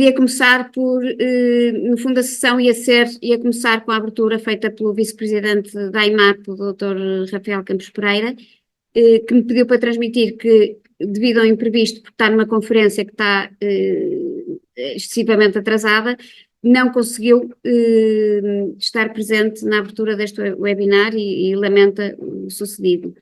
Ia começar por, no fundo, a sessão ia começar com a abertura feita pelo vice-presidente da AIMAP, o Dr. Rafael Campos Pereira, que me pediu para transmitir que, devido ao imprevisto, porque está numa conferência que está excessivamente atrasada, não conseguiu estar presente na abertura deste webinar e lamenta o sucedido.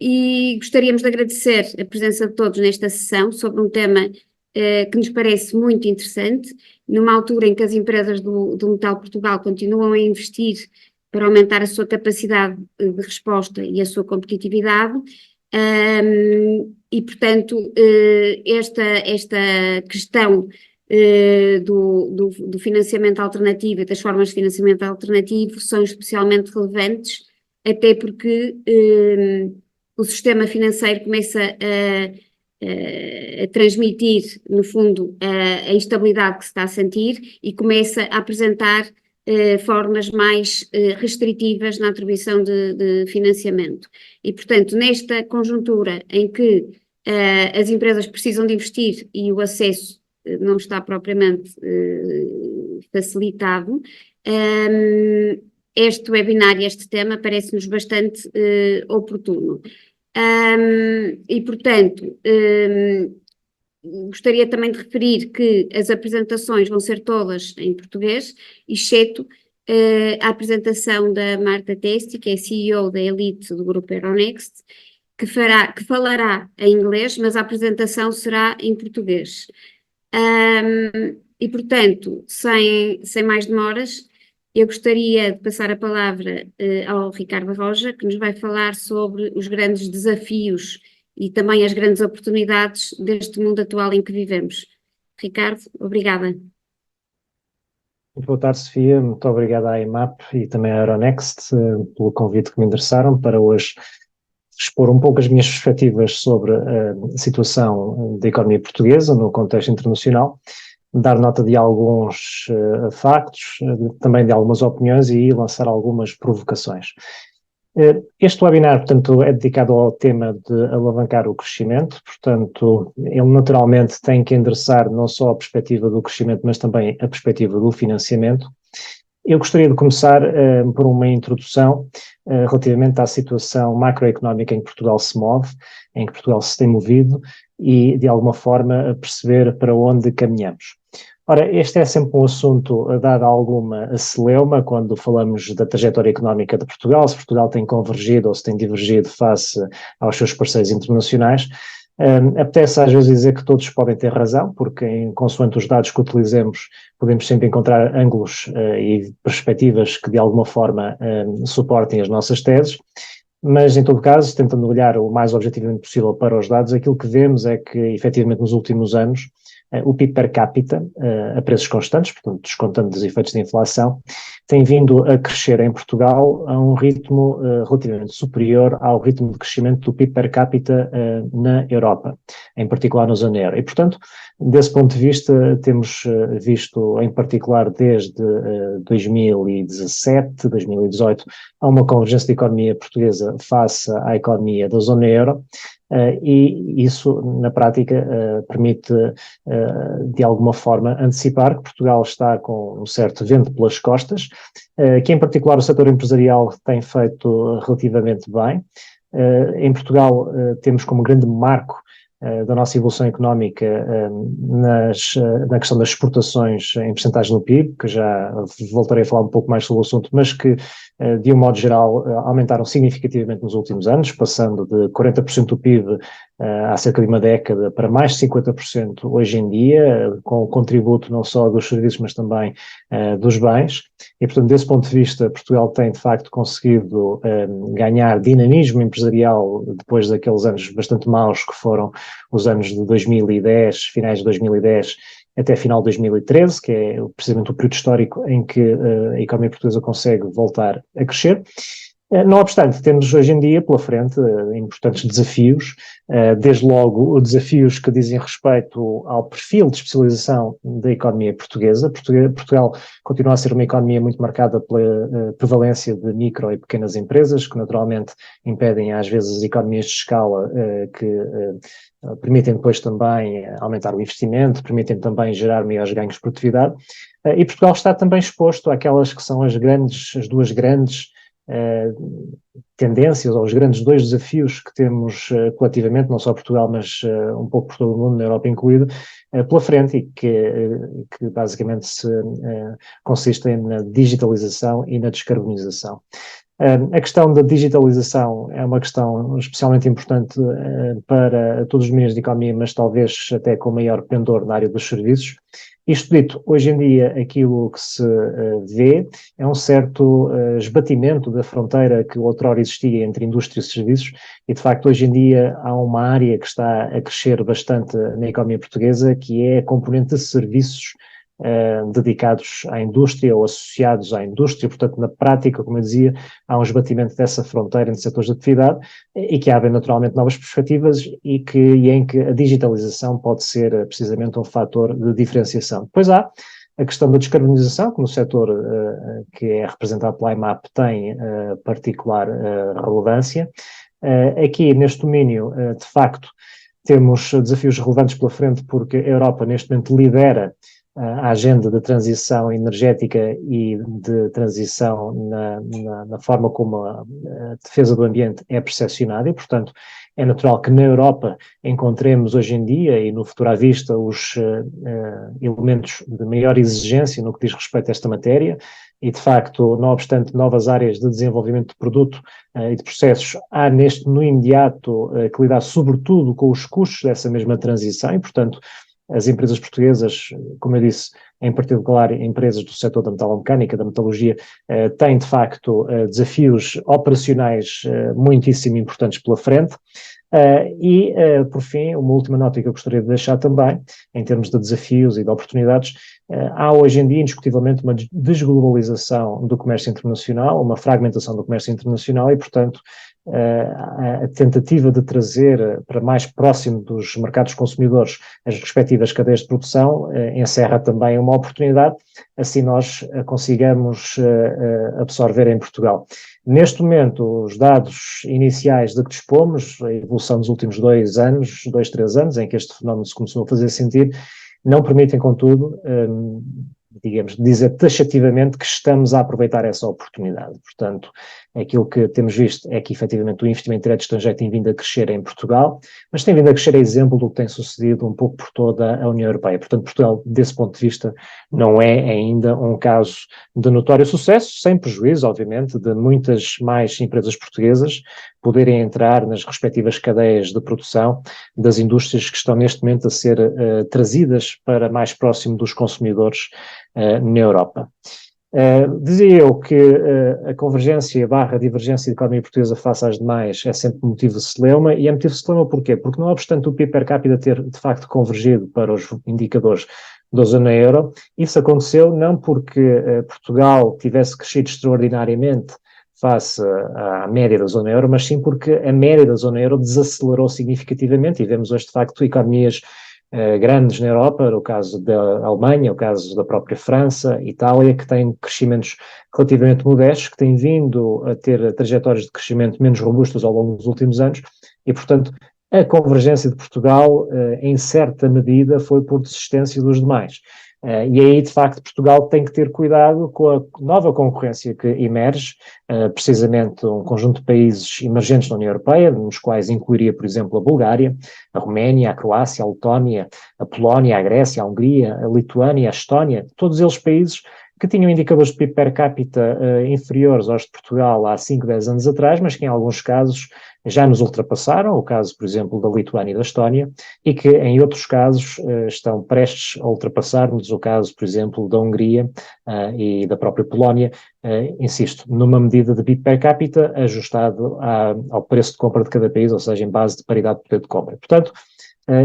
E gostaríamos de agradecer a presença de todos nesta sessão sobre um tema que nos parece muito interessante, numa altura em que as empresas do Metal Portugal continuam a investir para aumentar a sua capacidade de resposta e a sua competitividade, e portanto esta questão do financiamento alternativo e das formas de financiamento alternativo são especialmente relevantes, até porque o sistema financeiro começa a transmitir, no fundo, a instabilidade que se está a sentir e começa a apresentar formas mais restritivas na atribuição de financiamento. E, portanto, nesta conjuntura em que as empresas precisam de investir e o acesso não está propriamente facilitado, este webinar e este tema parece-nos bastante oportuno. E, portanto, gostaria também de referir que as apresentações vão ser todas em português, exceto a apresentação da Marta Testi, que é CEO da Elite do grupo Euronext, que falará em inglês, mas a apresentação será em português. E, portanto, sem mais demoras, eu gostaria de passar a palavra ao Ricardo Roja, que nos vai falar sobre os grandes desafios e também as grandes oportunidades deste mundo atual em que vivemos. Ricardo, obrigada. Muito boa tarde, Sofia. Muito obrigada à IMAP e também à Euronext pelo convite que me endereçaram para hoje expor um pouco as minhas perspectivas sobre a situação da economia portuguesa no contexto internacional, dar nota de alguns factos, também de algumas opiniões e lançar algumas provocações. Este webinar, portanto, é dedicado ao tema de alavancar o crescimento, portanto, ele naturalmente tem que endereçar não só a perspectiva do crescimento, mas também a perspectiva do financiamento. Eu gostaria de começar por uma introdução relativamente à situação macroeconómica em que Portugal se move, em que Portugal se tem movido e, de alguma forma, perceber para onde caminhamos. Ora, este é sempre um assunto dado alguma celeuma quando falamos da trajetória económica de Portugal, se Portugal tem convergido ou se tem divergido face aos seus parceiros internacionais. Apetece às vezes dizer que todos podem ter razão, porque consoante os dados que utilizemos, podemos sempre encontrar ângulos e perspectivas que de alguma forma suportem as nossas teses, mas em todo caso, tentando olhar o mais objetivamente possível para os dados, aquilo que vemos é que efetivamente nos últimos anos o PIB per capita, a preços constantes, portanto descontando os efeitos de inflação, tem vindo a crescer em Portugal a um ritmo relativamente superior ao ritmo de crescimento do PIB per capita na Europa, em particular na zona euro. E, portanto, desse ponto de vista, temos visto, em particular desde 2017, 2018, a uma convergência da economia portuguesa face à economia da zona euro, e isso, na prática, permite, de alguma forma, antecipar que Portugal está com um certo vento pelas costas, que em particular o setor empresarial tem feito relativamente bem. Em Portugal temos como grande marco da nossa evolução económica na questão das exportações em percentagem do PIB, que já voltarei a falar um pouco mais sobre o assunto, mas que, de um modo geral, aumentaram significativamente nos últimos anos, passando de 40% do PIB há cerca de uma década para mais de 50% hoje em dia, com o contributo não só dos serviços, mas também dos bens. E, portanto, desse ponto de vista, Portugal tem, de facto, conseguido ganhar dinamismo empresarial depois daqueles anos bastante maus que foram os anos de 2010, finais de 2010 até final de 2013, que é precisamente o período histórico em que a economia portuguesa consegue voltar a crescer. Não obstante, temos hoje em dia pela frente importantes desafios, desde logo desafios que dizem respeito ao perfil de especialização da economia portuguesa. Portugal continua a ser uma economia muito marcada pela prevalência de micro e pequenas empresas, que naturalmente impedem às vezes as economias de escala que permitem depois também aumentar o investimento, permitem também gerar maiores ganhos de produtividade. E Portugal está também exposto àquelas que são as duas grandes tendências, ou os grandes dois desafios que temos coletivamente, não só Portugal, mas um pouco por todo o mundo, na Europa incluído, pela frente, e que basicamente consistem na digitalização e na descarbonização. A questão da digitalização é uma questão especialmente importante para todos os meios de economia, mas talvez até com maior pendor na área dos serviços. Isto dito, hoje em dia aquilo que se vê é um certo esbatimento da fronteira que outrora existia entre indústria e serviços, e de facto hoje em dia há uma área que está a crescer bastante na economia portuguesa, que é a componente de serviços dedicados à indústria ou associados à indústria. Portanto, na prática, como eu dizia, há um esbatimento dessa fronteira entre setores de atividade e que abrem naturalmente novas perspectivas e em que a digitalização pode ser precisamente um fator de diferenciação. Depois há a questão da descarbonização, que no setor que é representado pela IMAP tem particular relevância. Aqui, neste domínio, de facto, temos desafios relevantes pela frente, porque a Europa, neste momento, lidera a agenda de transição energética e de transição na forma como a defesa do ambiente é percepcionada, e, portanto, é natural que na Europa encontremos hoje em dia e no futuro à vista os elementos de maior exigência no que diz respeito a esta matéria, e de facto, não obstante novas áreas de desenvolvimento de produto e de processos, há no imediato que lidar sobretudo com os custos dessa mesma transição, e, portanto, as empresas portuguesas, como eu disse, em particular empresas do setor da metalomecânica, da metalurgia, têm de facto desafios operacionais muitíssimo importantes pela frente. Por fim, uma última nota que eu gostaria de deixar também, em termos de desafios e de oportunidades, há hoje em dia indiscutivelmente uma desglobalização do comércio internacional, uma fragmentação do comércio internacional e, portanto, a tentativa de trazer para mais próximo dos mercados consumidores as respectivas cadeias de produção encerra também uma oportunidade, assim nós consigamos absorver em Portugal. Neste momento, os dados iniciais de que dispomos, a evolução dos últimos 2, 3 anos, em que este fenómeno se começou a fazer sentir, não permitem, contudo, digamos, dizer taxativamente que estamos a aproveitar essa oportunidade. Portanto, aquilo que temos visto é que, efetivamente, o investimento direto estrangeiro tem vindo a crescer em Portugal, mas tem vindo a crescer a exemplo do que tem sucedido um pouco por toda a União Europeia. Portanto, Portugal, desse ponto de vista, não é ainda um caso de notório sucesso, sem prejuízo, obviamente, de muitas mais empresas portuguesas poderem entrar nas respectivas cadeias de produção das indústrias que estão neste momento a ser trazidas para mais próximo dos consumidores na Europa. Dizia eu que a convergência / divergência da economia portuguesa face às demais é sempre motivo de celeuma, e é motivo de celeuma porquê? Porque não obstante o PIB per capita ter de facto convergido para os indicadores da zona euro, isso aconteceu não porque Portugal tivesse crescido extraordinariamente face à média da zona euro, mas sim porque a média da zona euro desacelerou significativamente, e vemos hoje de facto economias grandes na Europa, o caso da Alemanha, o caso da própria França, Itália, que têm crescimentos relativamente modestos, que têm vindo a ter trajetórias de crescimento menos robustas ao longo dos últimos anos, e portanto a convergência de Portugal, em certa medida, foi por desistência dos demais. E aí, de facto, Portugal tem que ter cuidado com a nova concorrência que emerge, precisamente um conjunto de países emergentes da União Europeia, nos quais incluiria, por exemplo, a Bulgária, a Roménia, a Croácia, a Letónia, a Polónia, a Grécia, a Hungria, a Lituânia, a Estónia, todos eles países que tinham indicadores de PIB per capita inferiores aos de Portugal há 5, 10 anos atrás, mas que em alguns casos já nos ultrapassaram, o caso, por exemplo, da Lituânia e da Estónia, e que em outros casos estão prestes a ultrapassar-nos, o caso, por exemplo, da Hungria e da própria Polónia, insisto, numa medida de PIB per capita ajustado ao preço de compra de cada país, ou seja, em base de paridade de poder de compra. Portanto,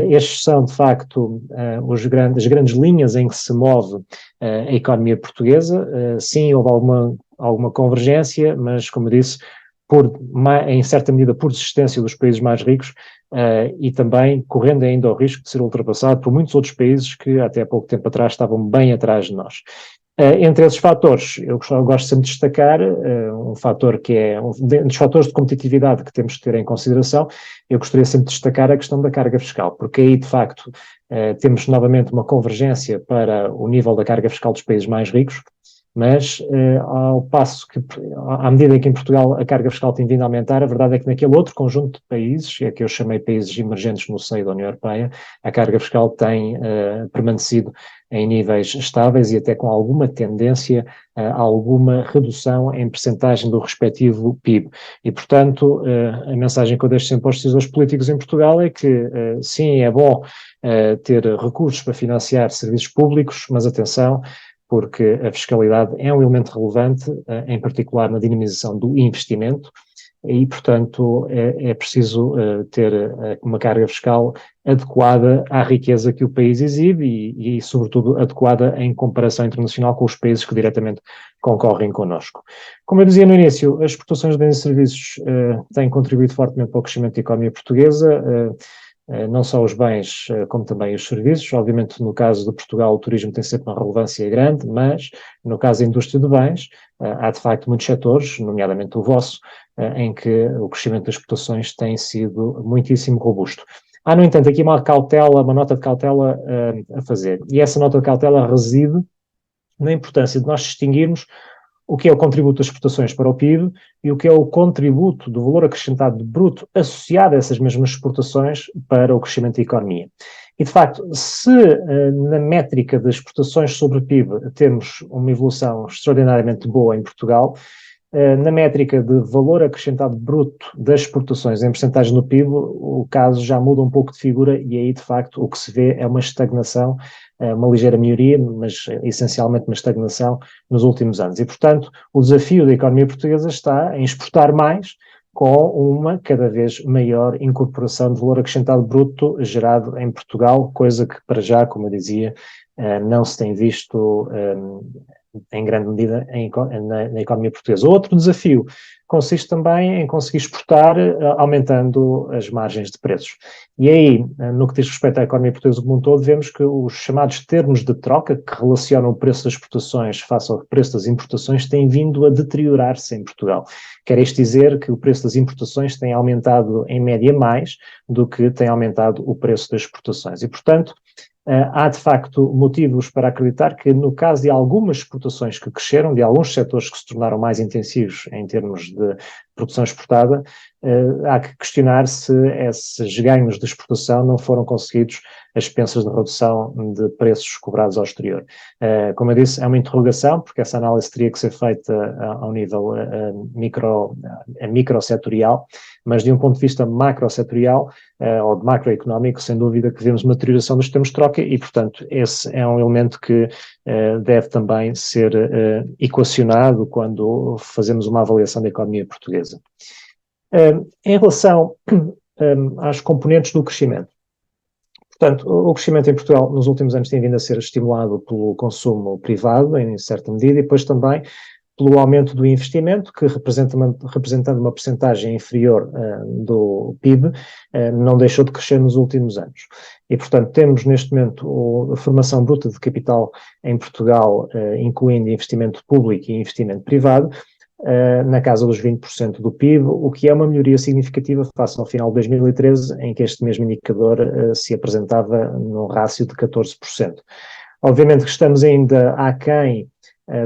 estes são, de facto, as grandes linhas em que se move a economia portuguesa. Sim, houve alguma convergência, mas, como disse, em certa medida, por desistência dos países mais ricos, e também correndo ainda o risco de ser ultrapassado por muitos outros países que até há pouco tempo atrás estavam bem atrás de nós. Entre esses fatores, eu gosto sempre de destacar um fator que é um dos fatores de competitividade que temos que ter em consideração. Eu gostaria sempre de destacar a questão da carga fiscal, porque aí, de facto, temos novamente uma convergência para o nível da carga fiscal dos países mais ricos, mas ao passo que, à medida em que em Portugal a carga fiscal tem vindo a aumentar, a verdade é que naquele outro conjunto de países, que eu chamei países emergentes no seio da União Europeia, a carga fiscal tem permanecido em níveis estáveis e até com alguma tendência a alguma redução em percentagem do respectivo PIB. E, portanto, a mensagem que eu deixo sempre aos decisores políticos em Portugal é que, sim, é bom ter recursos para financiar serviços públicos, mas atenção, porque a fiscalidade é um elemento relevante, em particular na dinamização do investimento, e, portanto, é preciso ter uma carga fiscal adequada à riqueza que o país exibe e, sobretudo, adequada em comparação internacional com os países que diretamente concorrem connosco. Como eu dizia no início, as exportações de bens e serviços têm contribuído fortemente para o crescimento da economia portuguesa, não só os bens, como também os serviços. Obviamente, no caso de Portugal, o turismo tem sempre uma relevância grande, mas no caso da indústria de bens, há de facto muitos setores, nomeadamente o vosso, em que o crescimento das exportações tem sido muitíssimo robusto. Há, no entanto, aqui uma cautela, uma nota de cautela a fazer, e essa nota de cautela reside na importância de nós distinguirmos o que é o contributo das exportações para o PIB e o que é o contributo do valor acrescentado bruto associado a essas mesmas exportações para o crescimento da economia. E, de facto, se na métrica das exportações sobre o PIB temos uma evolução extraordinariamente boa em Portugal, na métrica de valor acrescentado bruto das exportações em percentagem do PIB, o caso já muda um pouco de figura e aí, de facto, o que se vê é uma estagnação, uma ligeira melhoria, mas essencialmente uma estagnação nos últimos anos. E, portanto, o desafio da economia portuguesa está em exportar mais com uma cada vez maior incorporação de valor acrescentado bruto gerado em Portugal, coisa que, para já, como eu dizia, não se tem visto em grande medida na economia portuguesa. Outro desafio consiste também em conseguir exportar aumentando as margens de preços. E aí, no que diz respeito à economia portuguesa como um todo, vemos que os chamados termos de troca, que relacionam o preço das exportações face ao preço das importações, têm vindo a deteriorar-se em Portugal. Quer isto dizer que o preço das importações tem aumentado em média mais do que tem aumentado o preço das exportações. E, portanto, há de facto motivos para acreditar que no caso de algumas exportações que cresceram, de alguns setores que se tornaram mais intensivos em termos de produção exportada, há que questionar se esses ganhos de exportação não foram conseguidos às expensas de redução de preços cobrados ao exterior. Como eu disse, é uma interrogação, porque essa análise teria que ser feita ao nível microsetorial, mas de um ponto de vista macrosetorial ou de macroeconómico, sem dúvida que vemos uma deterioração dos termos de troca e, portanto, esse é um elemento que deve também ser equacionado quando fazemos uma avaliação da economia portuguesa. Em relação às componentes do crescimento, portanto, o crescimento em Portugal nos últimos anos tem vindo a ser estimulado pelo consumo privado, em certa medida, e depois também pelo aumento do investimento, que representando uma percentagem inferior do PIB, não deixou de crescer nos últimos anos. E, portanto, temos neste momento a formação bruta de capital em Portugal, incluindo investimento público e investimento privado, na casa dos 20% do PIB, o que é uma melhoria significativa face ao final de 2013, em que este mesmo indicador se apresentava num rácio de 14%. Obviamente que estamos ainda aquém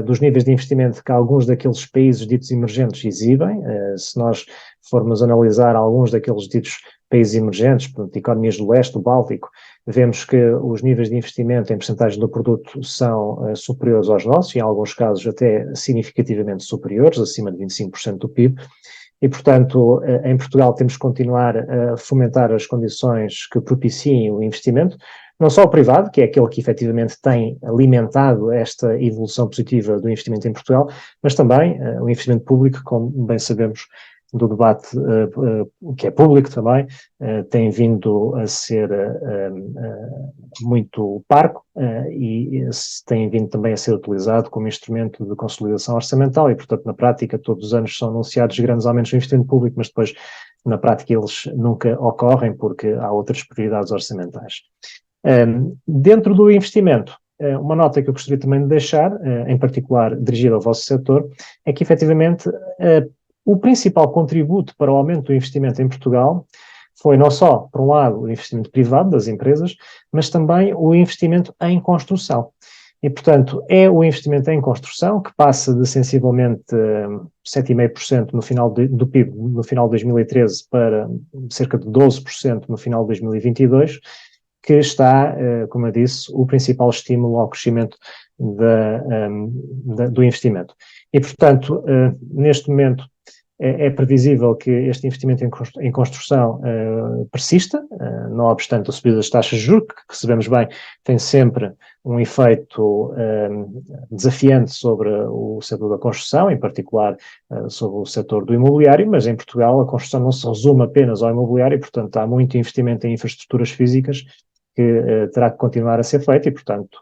dos níveis de investimento que alguns daqueles países ditos emergentes exibem. Se nós formos analisar alguns daqueles ditos países emergentes, portanto, economias do leste, do Báltico, vemos que os níveis de investimento em percentagem do produto são superiores aos nossos, em alguns casos até significativamente superiores, acima de 25% do PIB, e, portanto, em Portugal temos que continuar a fomentar as condições que propiciem o investimento, não só o privado, que é aquele que efetivamente tem alimentado esta evolução positiva do investimento em Portugal, mas também o investimento público, como bem sabemos, do debate que é público também, tem vindo a ser muito parco e tem vindo também a ser utilizado como instrumento de consolidação orçamental e, portanto, na prática, todos os anos são anunciados grandes aumentos no investimento público, mas depois, na prática, eles nunca ocorrem porque há outras prioridades orçamentais. Dentro do investimento, uma nota que eu gostaria também de deixar, em particular dirigida ao vosso setor, é que, efetivamente, o principal contributo para o aumento do investimento em Portugal foi não só, por um lado, o investimento privado das empresas, mas também o investimento em construção. E, portanto, é o investimento em construção que passa de sensivelmente 7,5% no final do PIB no final de 2013 para cerca de 12% no final de 2022, que está, como eu disse, o principal estímulo ao crescimento do investimento. E, portanto, neste momento, é previsível que este investimento em construção persista, não obstante a subida das taxas de juros, que sabemos bem tem sempre um efeito desafiante sobre o setor da construção, em particular sobre o setor do imobiliário, mas em Portugal a construção não se resume apenas ao imobiliário, e, portanto, há muito investimento em infraestruturas físicas que terá que continuar a ser feito e, portanto,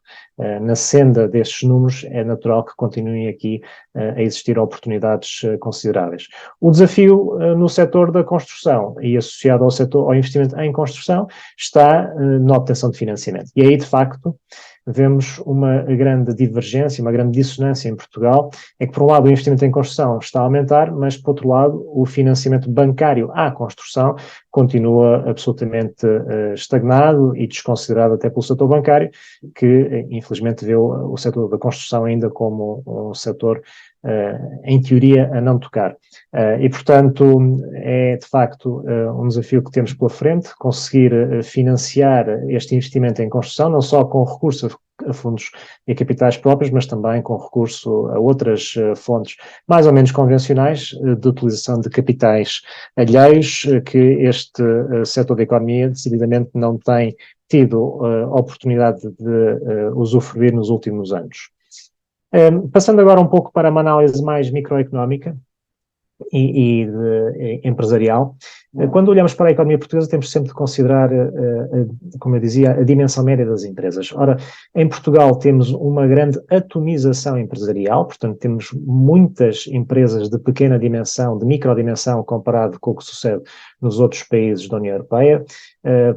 na senda destes números é natural que continuem aqui a existir oportunidades consideráveis. O desafio no setor da construção e associado ao investimento em construção está na obtenção de financiamento. E aí, de facto, vemos uma grande divergência, uma grande dissonância em Portugal, é que, por um lado, o investimento em construção está a aumentar, mas, por outro lado, o financiamento bancário à construção continua absolutamente estagnado e desconsiderado até pelo setor bancário, que, infelizmente, vê o setor da construção ainda como um setor, em teoria, a não tocar. E, portanto, é, de facto, um desafio que temos pela frente, conseguir financiar este investimento em construção, não só com recurso a fundos e a capitais próprios, mas também com recurso a outras fontes mais ou menos convencionais de utilização de capitais alheios que este setor da economia decididamente não tem tido oportunidade de usufruir nos últimos anos. Passando agora um pouco para uma análise mais microeconómica e empresarial, quando olhamos para a economia portuguesa temos sempre de considerar, como eu dizia, a dimensão média das empresas. Ora, em Portugal temos uma grande atomização empresarial, portanto temos muitas empresas de pequena dimensão, de microdimensão, comparado com o que sucede nos outros países da União Europeia.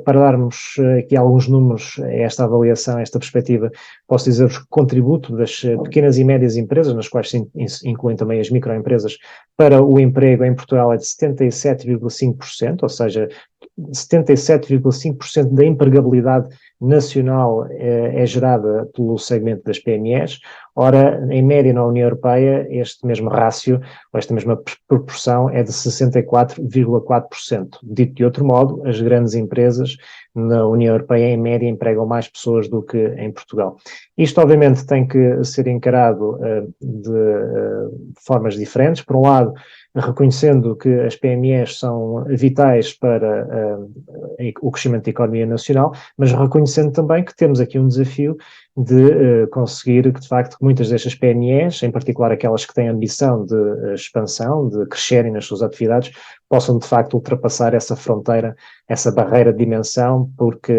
Para darmos aqui alguns números a esta avaliação, a esta perspectiva, posso dizer-vos que o contributo das pequenas e médias empresas, nas quais se incluem também as microempresas, para o emprego em Portugal é de 77,5%, ou seja, 77,5% da empregabilidade nacional é gerada pelo segmento das PMEs. Ora, em média na União Europeia, este mesmo rácio, ou esta mesma proporção é de 64,4%. Dito de outro modo, as grandes empresas na União Europeia, em média, empregam mais pessoas do que em Portugal. Isto, obviamente, tem que ser encarado de formas diferentes. Por um lado, reconhecendo que as PMEs são vitais para o crescimento da economia nacional, mas reconhecendo também que temos aqui um desafio de conseguir que, de facto, muitas destas PMEs, em particular aquelas que têm ambição de expansão, de crescerem nas suas atividades, possam, de facto, ultrapassar essa fronteira, essa barreira de dimensão, porque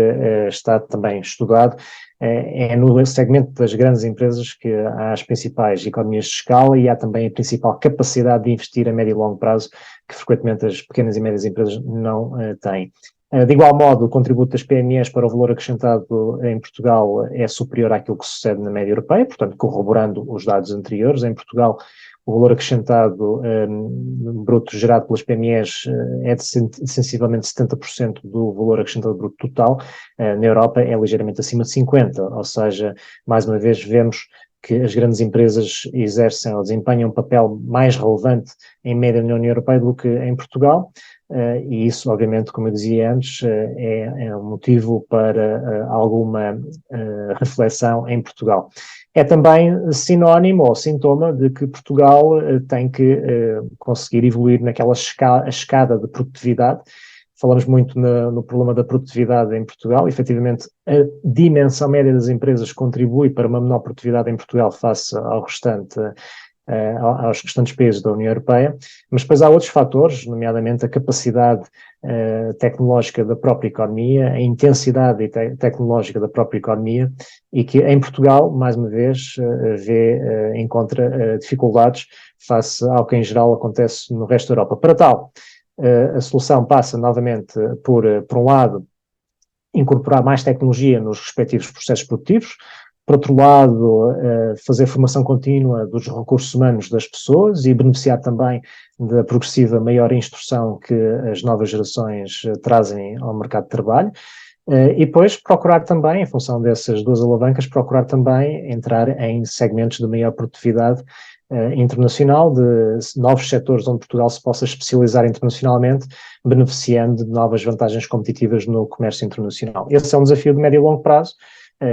está também estudado. É no segmento das grandes empresas que há as principais economias de escala e há também a principal capacidade de investir a médio e longo prazo, que frequentemente as pequenas e médias empresas não têm. De igual modo, o contributo das PMEs para o valor acrescentado em Portugal é superior àquilo que sucede na média europeia, portanto, corroborando os dados anteriores. Em Portugal, o valor acrescentado bruto gerado pelas PMEs é de sensivelmente 70% do valor acrescentado bruto total. Na Europa é ligeiramente acima de 50%, ou seja, mais uma vez vemos que as grandes empresas exercem ou desempenham um papel mais relevante em média na União Europeia do que em Portugal. E isso, obviamente, como eu dizia antes, é um motivo para alguma reflexão em Portugal. É também sinónimo ou sintoma de que Portugal tem que conseguir evoluir naquela escada de produtividade. Falamos muito no problema da produtividade em Portugal. Efetivamente, a dimensão média das empresas contribui para uma menor produtividade em Portugal face ao restante aos restantes países da União Europeia, mas depois há outros fatores, nomeadamente a capacidade tecnológica da própria economia, a intensidade tecnológica da própria economia, e que em Portugal, mais uma vez, encontra dificuldades face ao que em geral acontece no resto da Europa. Para tal, a solução passa novamente por um lado, incorporar mais tecnologia nos respectivos processos produtivos, por outro lado, fazer formação contínua dos recursos humanos das pessoas e beneficiar também da progressiva maior instrução que as novas gerações trazem ao mercado de trabalho. E depois procurar também, em função dessas duas alavancas, procurar também entrar em segmentos de maior produtividade internacional, de novos setores onde Portugal se possa especializar internacionalmente, beneficiando de novas vantagens competitivas no comércio internacional. Esse é um desafio de médio e longo prazo,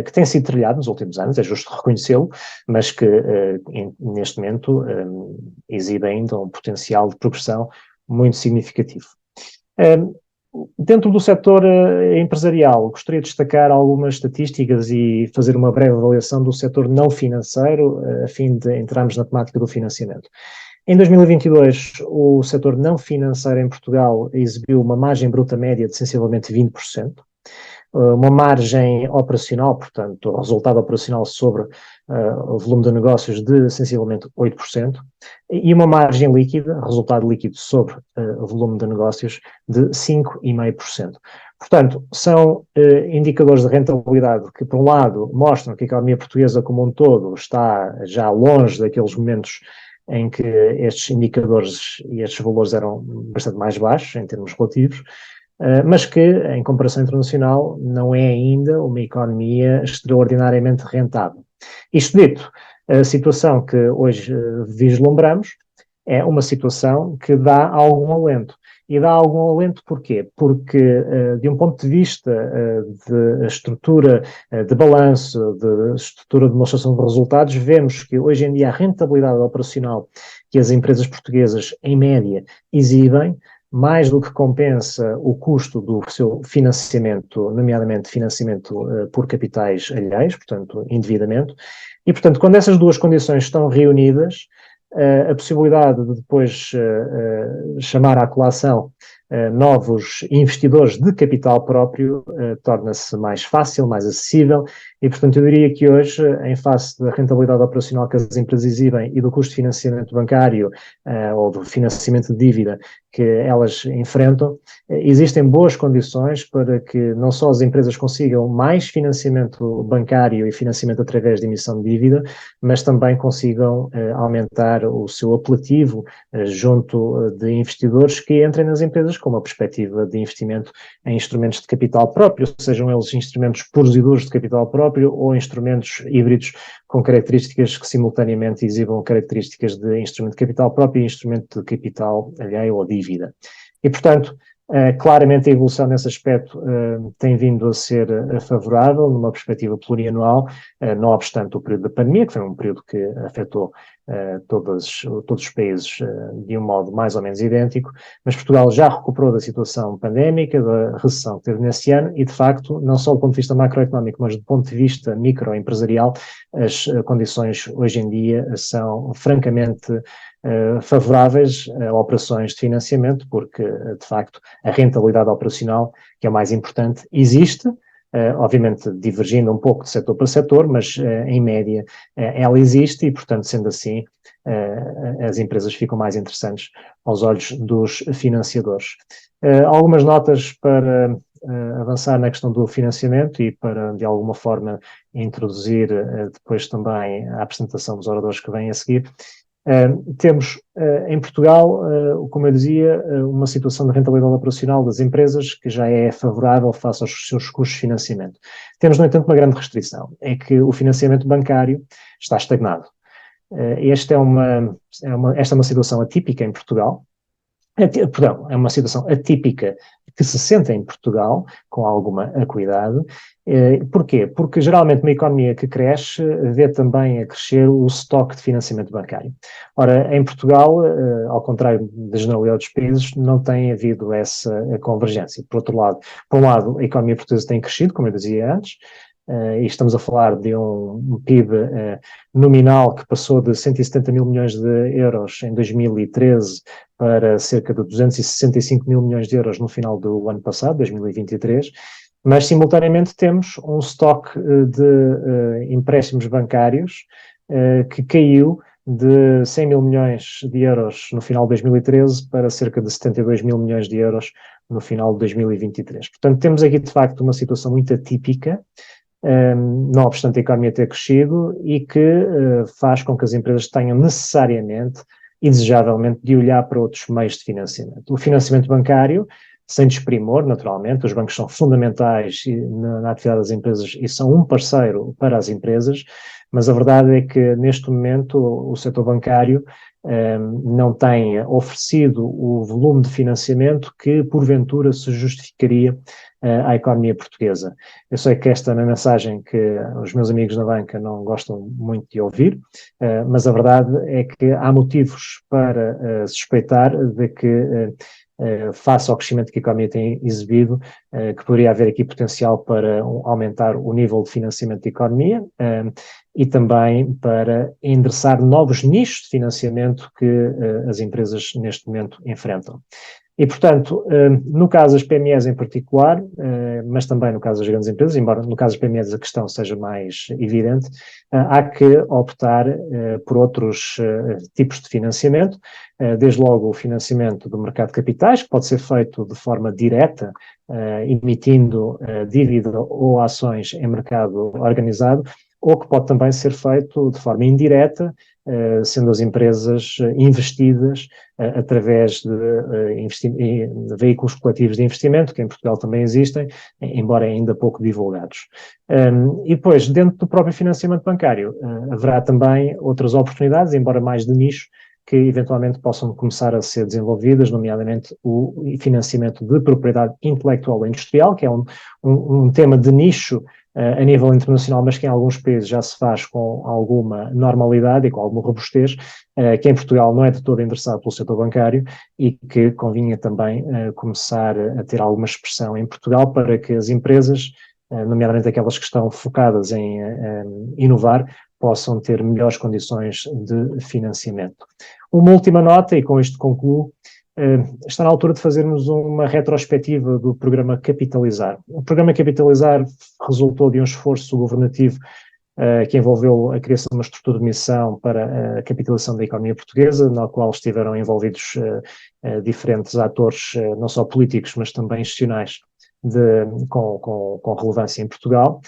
que tem sido trilhado nos últimos anos, é justo reconhecê-lo, mas que neste momento exibe ainda um potencial de progressão muito significativo. Dentro do setor empresarial, gostaria de destacar algumas estatísticas e fazer uma breve avaliação do setor não financeiro, a fim de entrarmos na temática do financiamento. Em 2022, o setor não financeiro em Portugal exibiu uma margem bruta média de sensivelmente 20%, uma margem operacional, portanto, o resultado operacional sobre o volume de negócios de sensivelmente 8%, e uma margem líquida, resultado líquido sobre o volume de negócios, de 5,5%. Portanto, são indicadores de rentabilidade que, por um lado, mostram que a economia portuguesa como um todo está já longe daqueles momentos em que estes indicadores e estes valores eram bastante mais baixos em termos relativos, mas que, em comparação internacional, não é ainda uma economia extraordinariamente rentável. Isto dito, a situação que hoje vislumbramos é uma situação que dá algum alento. E dá algum alento porquê? Porque, de um ponto de vista de estrutura de balanço, de estrutura de demonstração de resultados, vemos que hoje em dia a rentabilidade operacional que as empresas portuguesas, em média, exibem, mais do que compensa o custo do seu financiamento, nomeadamente financiamento por capitais alheios, portanto, endividamento. E, portanto, quando essas duas condições estão reunidas, a possibilidade de depois chamar à colação novos investidores de capital próprio torna-se mais fácil, mais acessível, e, portanto, eu diria que hoje, em face da rentabilidade operacional que as empresas exibem e do custo de financiamento bancário ou do financiamento de dívida que elas enfrentam, existem boas condições para que não só as empresas consigam mais financiamento bancário e financiamento através de emissão de dívida, mas também consigam aumentar o seu apelativo junto de investidores que entrem nas empresas com uma perspectiva de investimento em instrumentos de capital próprio, sejam eles instrumentos puros e duros de capital próprio ou instrumentos híbridos com características que simultaneamente exibam características de instrumento de capital próprio e instrumento de capital alheio ou dívida. E, portanto, claramente a evolução nesse aspecto tem vindo a ser favorável, numa perspectiva plurianual, não obstante o período da pandemia, que foi um período que afetou todos os países de um modo mais ou menos idêntico, mas Portugal já recuperou da situação pandémica, da recessão que teve nesse ano e, de facto, não só do ponto de vista macroeconómico, mas do ponto de vista microempresarial, as condições hoje em dia são francamente favoráveis a operações de financiamento, porque, de facto, a rentabilidade operacional, que é o mais importante, existe, obviamente divergindo um pouco de setor para setor, mas em média ela existe e, portanto, sendo assim, as empresas ficam mais interessantes aos olhos dos financiadores. Algumas notas para avançar na questão do financiamento e para, de alguma forma, introduzir depois também a apresentação dos oradores que vêm a seguir. Temos em Portugal, como eu dizia, uma situação de rentabilidade operacional das empresas que já é favorável face aos seus custos de financiamento. Temos, no entanto, uma grande restrição, é que o financiamento bancário está estagnado. Esta é uma situação atípica em Portugal. Perdão, é uma situação atípica que se sente em Portugal, com alguma acuidade. Porquê? Porque geralmente uma economia que cresce vê também a crescer o estoque de financiamento bancário. Ora, em Portugal, ao contrário da generalidade dos países, não tem havido essa convergência. Por um lado, a economia portuguesa tem crescido, como eu dizia antes, e estamos a falar de um PIB nominal que passou de 170 mil milhões de euros em 2013 para cerca de 265 mil milhões de euros no final do ano passado, 2023, mas simultaneamente temos um estoque de empréstimos bancários que caiu de 100 mil milhões de euros no final de 2013 para cerca de 72 mil milhões de euros no final de 2023. Portanto, temos aqui de facto uma situação muito atípica, não obstante a economia ter crescido, e que faz com que as empresas tenham necessariamente e desejavelmente de olhar para outros meios de financiamento. O financiamento bancário, sem desprimor, naturalmente, os bancos são fundamentais na atividade das empresas e são um parceiro para as empresas, mas a verdade é que neste momento o setor bancário não tem oferecido o volume de financiamento que porventura se justificaria à economia portuguesa. Eu sei que esta é uma mensagem que os meus amigos na banca não gostam muito de ouvir, mas a verdade é que há motivos para suspeitar de que face ao crescimento que a economia tem exibido, que poderia haver aqui potencial para aumentar o nível de financiamento da economia e também para endereçar novos nichos de financiamento que as empresas neste momento enfrentam. E, portanto, no caso das PMEs em particular, mas também no caso das grandes empresas, embora no caso das PMEs a questão seja mais evidente, há que optar por outros tipos de financiamento, desde logo o financiamento do mercado de capitais, que pode ser feito de forma direta, emitindo dívida ou ações em mercado organizado, ou que pode também ser feito de forma indireta, sendo as empresas investidas através de veículos coletivos de investimento, que em Portugal também existem, embora ainda pouco divulgados. E depois, dentro do próprio financiamento bancário, haverá também outras oportunidades, embora mais de nicho, que eventualmente possam começar a ser desenvolvidas, nomeadamente o financiamento de propriedade intelectual e industrial, que é um tema de nicho a nível internacional, mas que em alguns países já se faz com alguma normalidade e com alguma robustez, que em Portugal não é de todo endereçado pelo setor bancário e que convinha também começar a ter alguma expressão em Portugal para que as empresas, nomeadamente aquelas que estão focadas em inovar, possam ter melhores condições de financiamento. Uma última nota, e com isto concluo, está na altura de fazermos uma retrospectiva do programa Capitalizar. O programa Capitalizar resultou de um esforço governativo que envolveu a criação de uma estrutura de missão para a capitalização da economia portuguesa, na qual estiveram envolvidos diferentes atores, não só políticos, mas também institucionais, com relevância em Portugal,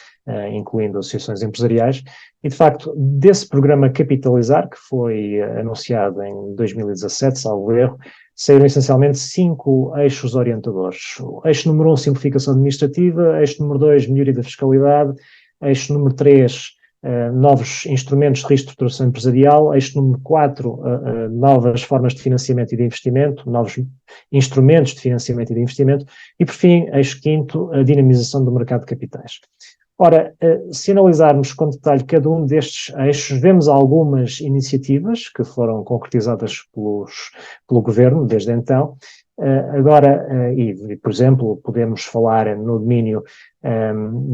incluindo associações empresariais, e de facto desse programa Capitalizar, que foi anunciado em 2017, salvo erro, saíram essencialmente 5 eixos orientadores. O eixo número 1, simplificação administrativa; eixo número 2, melhoria da fiscalidade; eixo número 3, novos instrumentos de reestruturação empresarial; eixo número 4, novas formas de financiamento e de investimento, novos instrumentos de financiamento e de investimento; e, por fim, eixo 5, a dinamização do mercado de capitais. Ora, se analisarmos com detalhe cada um destes eixos, vemos algumas iniciativas que foram concretizadas pelo Governo desde então. Agora, por exemplo, podemos falar no domínio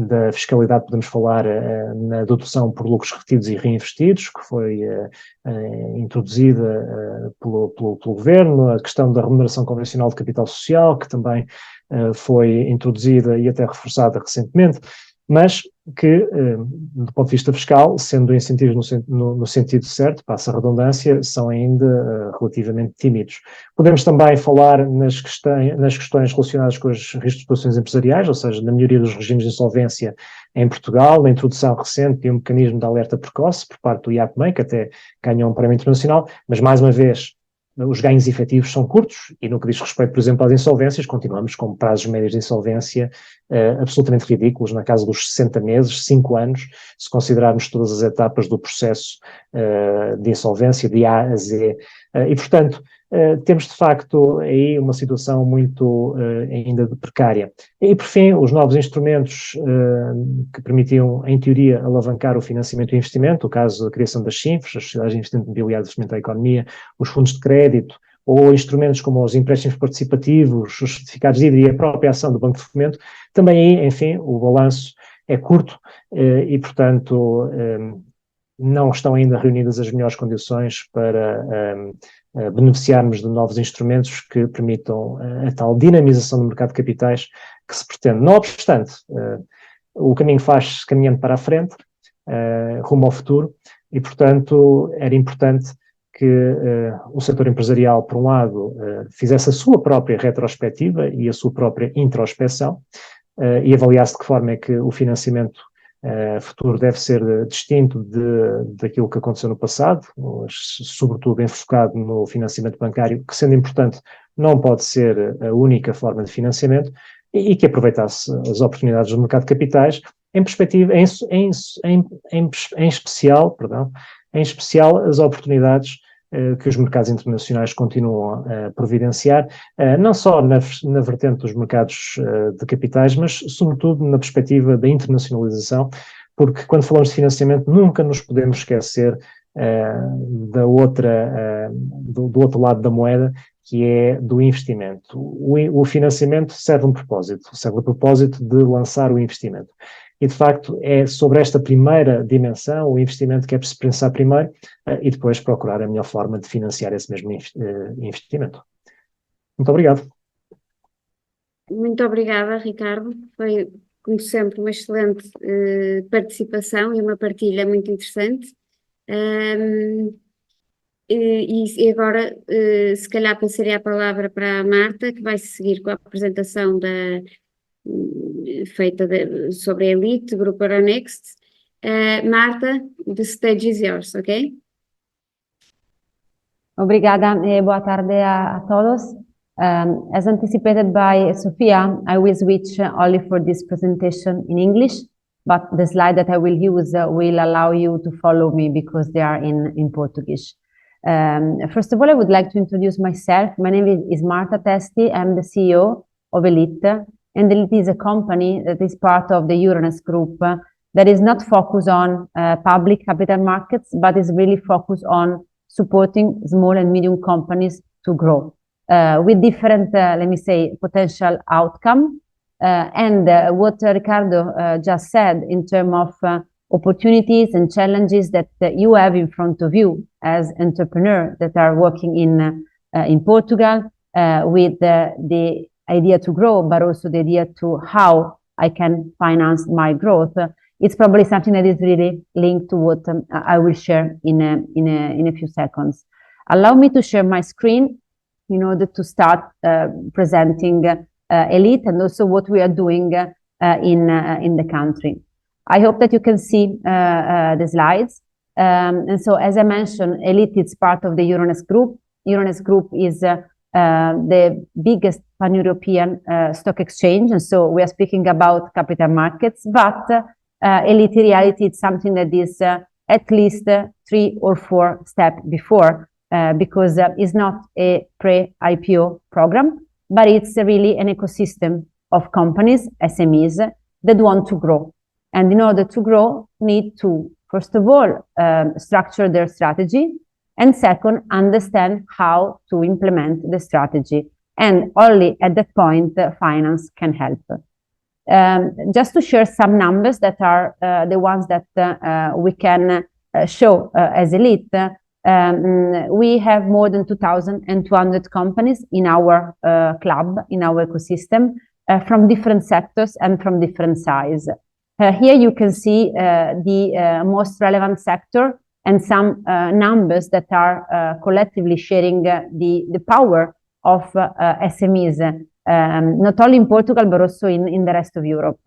da fiscalidade, podemos falar na dedução por lucros retidos e reinvestidos, que foi introduzida pelo Governo; a questão da remuneração convencional de capital social, que também foi introduzida e até reforçada recentemente, mas que, do ponto de vista fiscal, sendo incentivos no sentido certo, passa a redundância, são ainda relativamente tímidos. Podemos também falar nas questões relacionadas com as reestruturações empresariais, ou seja, na melhoria dos regimes de insolvência em Portugal, na introdução recente de um mecanismo de alerta precoce por parte do IAPMEI, que até ganhou um prémio internacional, mas mais uma vez, os ganhos efetivos são curtos e no que diz respeito, por exemplo, às insolvências, continuamos com prazos médios de insolvência absolutamente ridículos, na casa dos 60 meses, 5 anos, se considerarmos todas as etapas do processo de insolvência, de A a Z. E, portanto, temos de facto aí uma situação muito ainda precária. E, por fim, os novos instrumentos que permitiam, em teoria, alavancar o financiamento e investimento, o caso da criação das SINFs, as Sociedades de Investimento Imobiliário de Fomento à Economia, os fundos de crédito, ou instrumentos como os empréstimos participativos, os certificados de dívida e a própria ação do Banco de Fomento, também aí, enfim, o balanço é curto e, portanto, não estão ainda reunidas as melhores condições para beneficiarmos de novos instrumentos que permitam a tal dinamização do mercado de capitais que se pretende. Não obstante, o caminho faz-se caminhando para a frente, rumo ao futuro, e, portanto, era importante que o setor empresarial, por um lado, fizesse a sua própria retrospectiva e a sua própria introspeção e avaliasse de que forma é que o financiamento futuro deve ser distinto daquilo que aconteceu no passado, sobretudo enfocado no financiamento bancário, que, sendo importante, não pode ser a única forma de financiamento, e que aproveitasse as oportunidades do mercado de capitais em perspectiva, em especial as oportunidades que os mercados internacionais continuam a providenciar, não só na vertente dos mercados de capitais, mas sobretudo na perspectiva da internacionalização, porque quando falamos de financiamento nunca nos podemos esquecer do outro lado da moeda, que é do investimento. O financiamento serve a propósito de lançar o investimento. E, de facto, é sobre esta primeira dimensão, o investimento, que é preciso pensar primeiro e depois procurar a melhor forma de financiar esse mesmo investimento. Muito obrigado. Muito obrigada, Ricardo. Foi, como sempre, uma excelente participação e uma partilha muito interessante. E agora, se calhar, passaria a palavra para a Marta, que vai seguir com a apresentação feita sobre a Elite, Grupo Euronext. Marta, the stage is yours, ok? Obrigada e boa tarde a todos. As anticipated by Sofia, I will switch only for this presentation in English, but the slide that I will use will allow you to follow me because they are in Portuguese. First of all, I would like to introduce myself. My name is Marta Testi. I'm the CEO of Elite, and Elite is a company that is part of the Euronext Group that is not focused on public capital markets, but is really focused on supporting small and medium companies to grow with different, let me say, potential outcome. And what Ricardo just said in terms of opportunities and challenges that you have in front of you as entrepreneurs that are working in Portugal with the idea to grow, but also the idea to how I can finance my growth. It's probably something that is really linked to what I will share in a few seconds. Allow me to share my screen in order to start presenting Elite and also what we are doing in the country. I hope that you can see the slides. And so, as I mentioned, Elite is part of the Euronext Group. Euronext Group is the biggest pan-European stock exchange. And so we are speaking about capital markets, but Elite in reality is something that is at least 3 or 4 steps before, because it's not a pre-IPO program, but it's really an ecosystem of companies, SMEs, that want to grow. And in order to grow, need to, first of all, structure their strategy, and second, understand how to implement the strategy. And only at that point, finance can help. Just to share some numbers that are the ones that we can show as Elite, we have more than 2,200 companies in our club, in our ecosystem, from different sectors and from different size. Here you can see the most relevant sector and some numbers that are collectively sharing the power of SMEs, not only in Portugal, but also in the rest of Europe.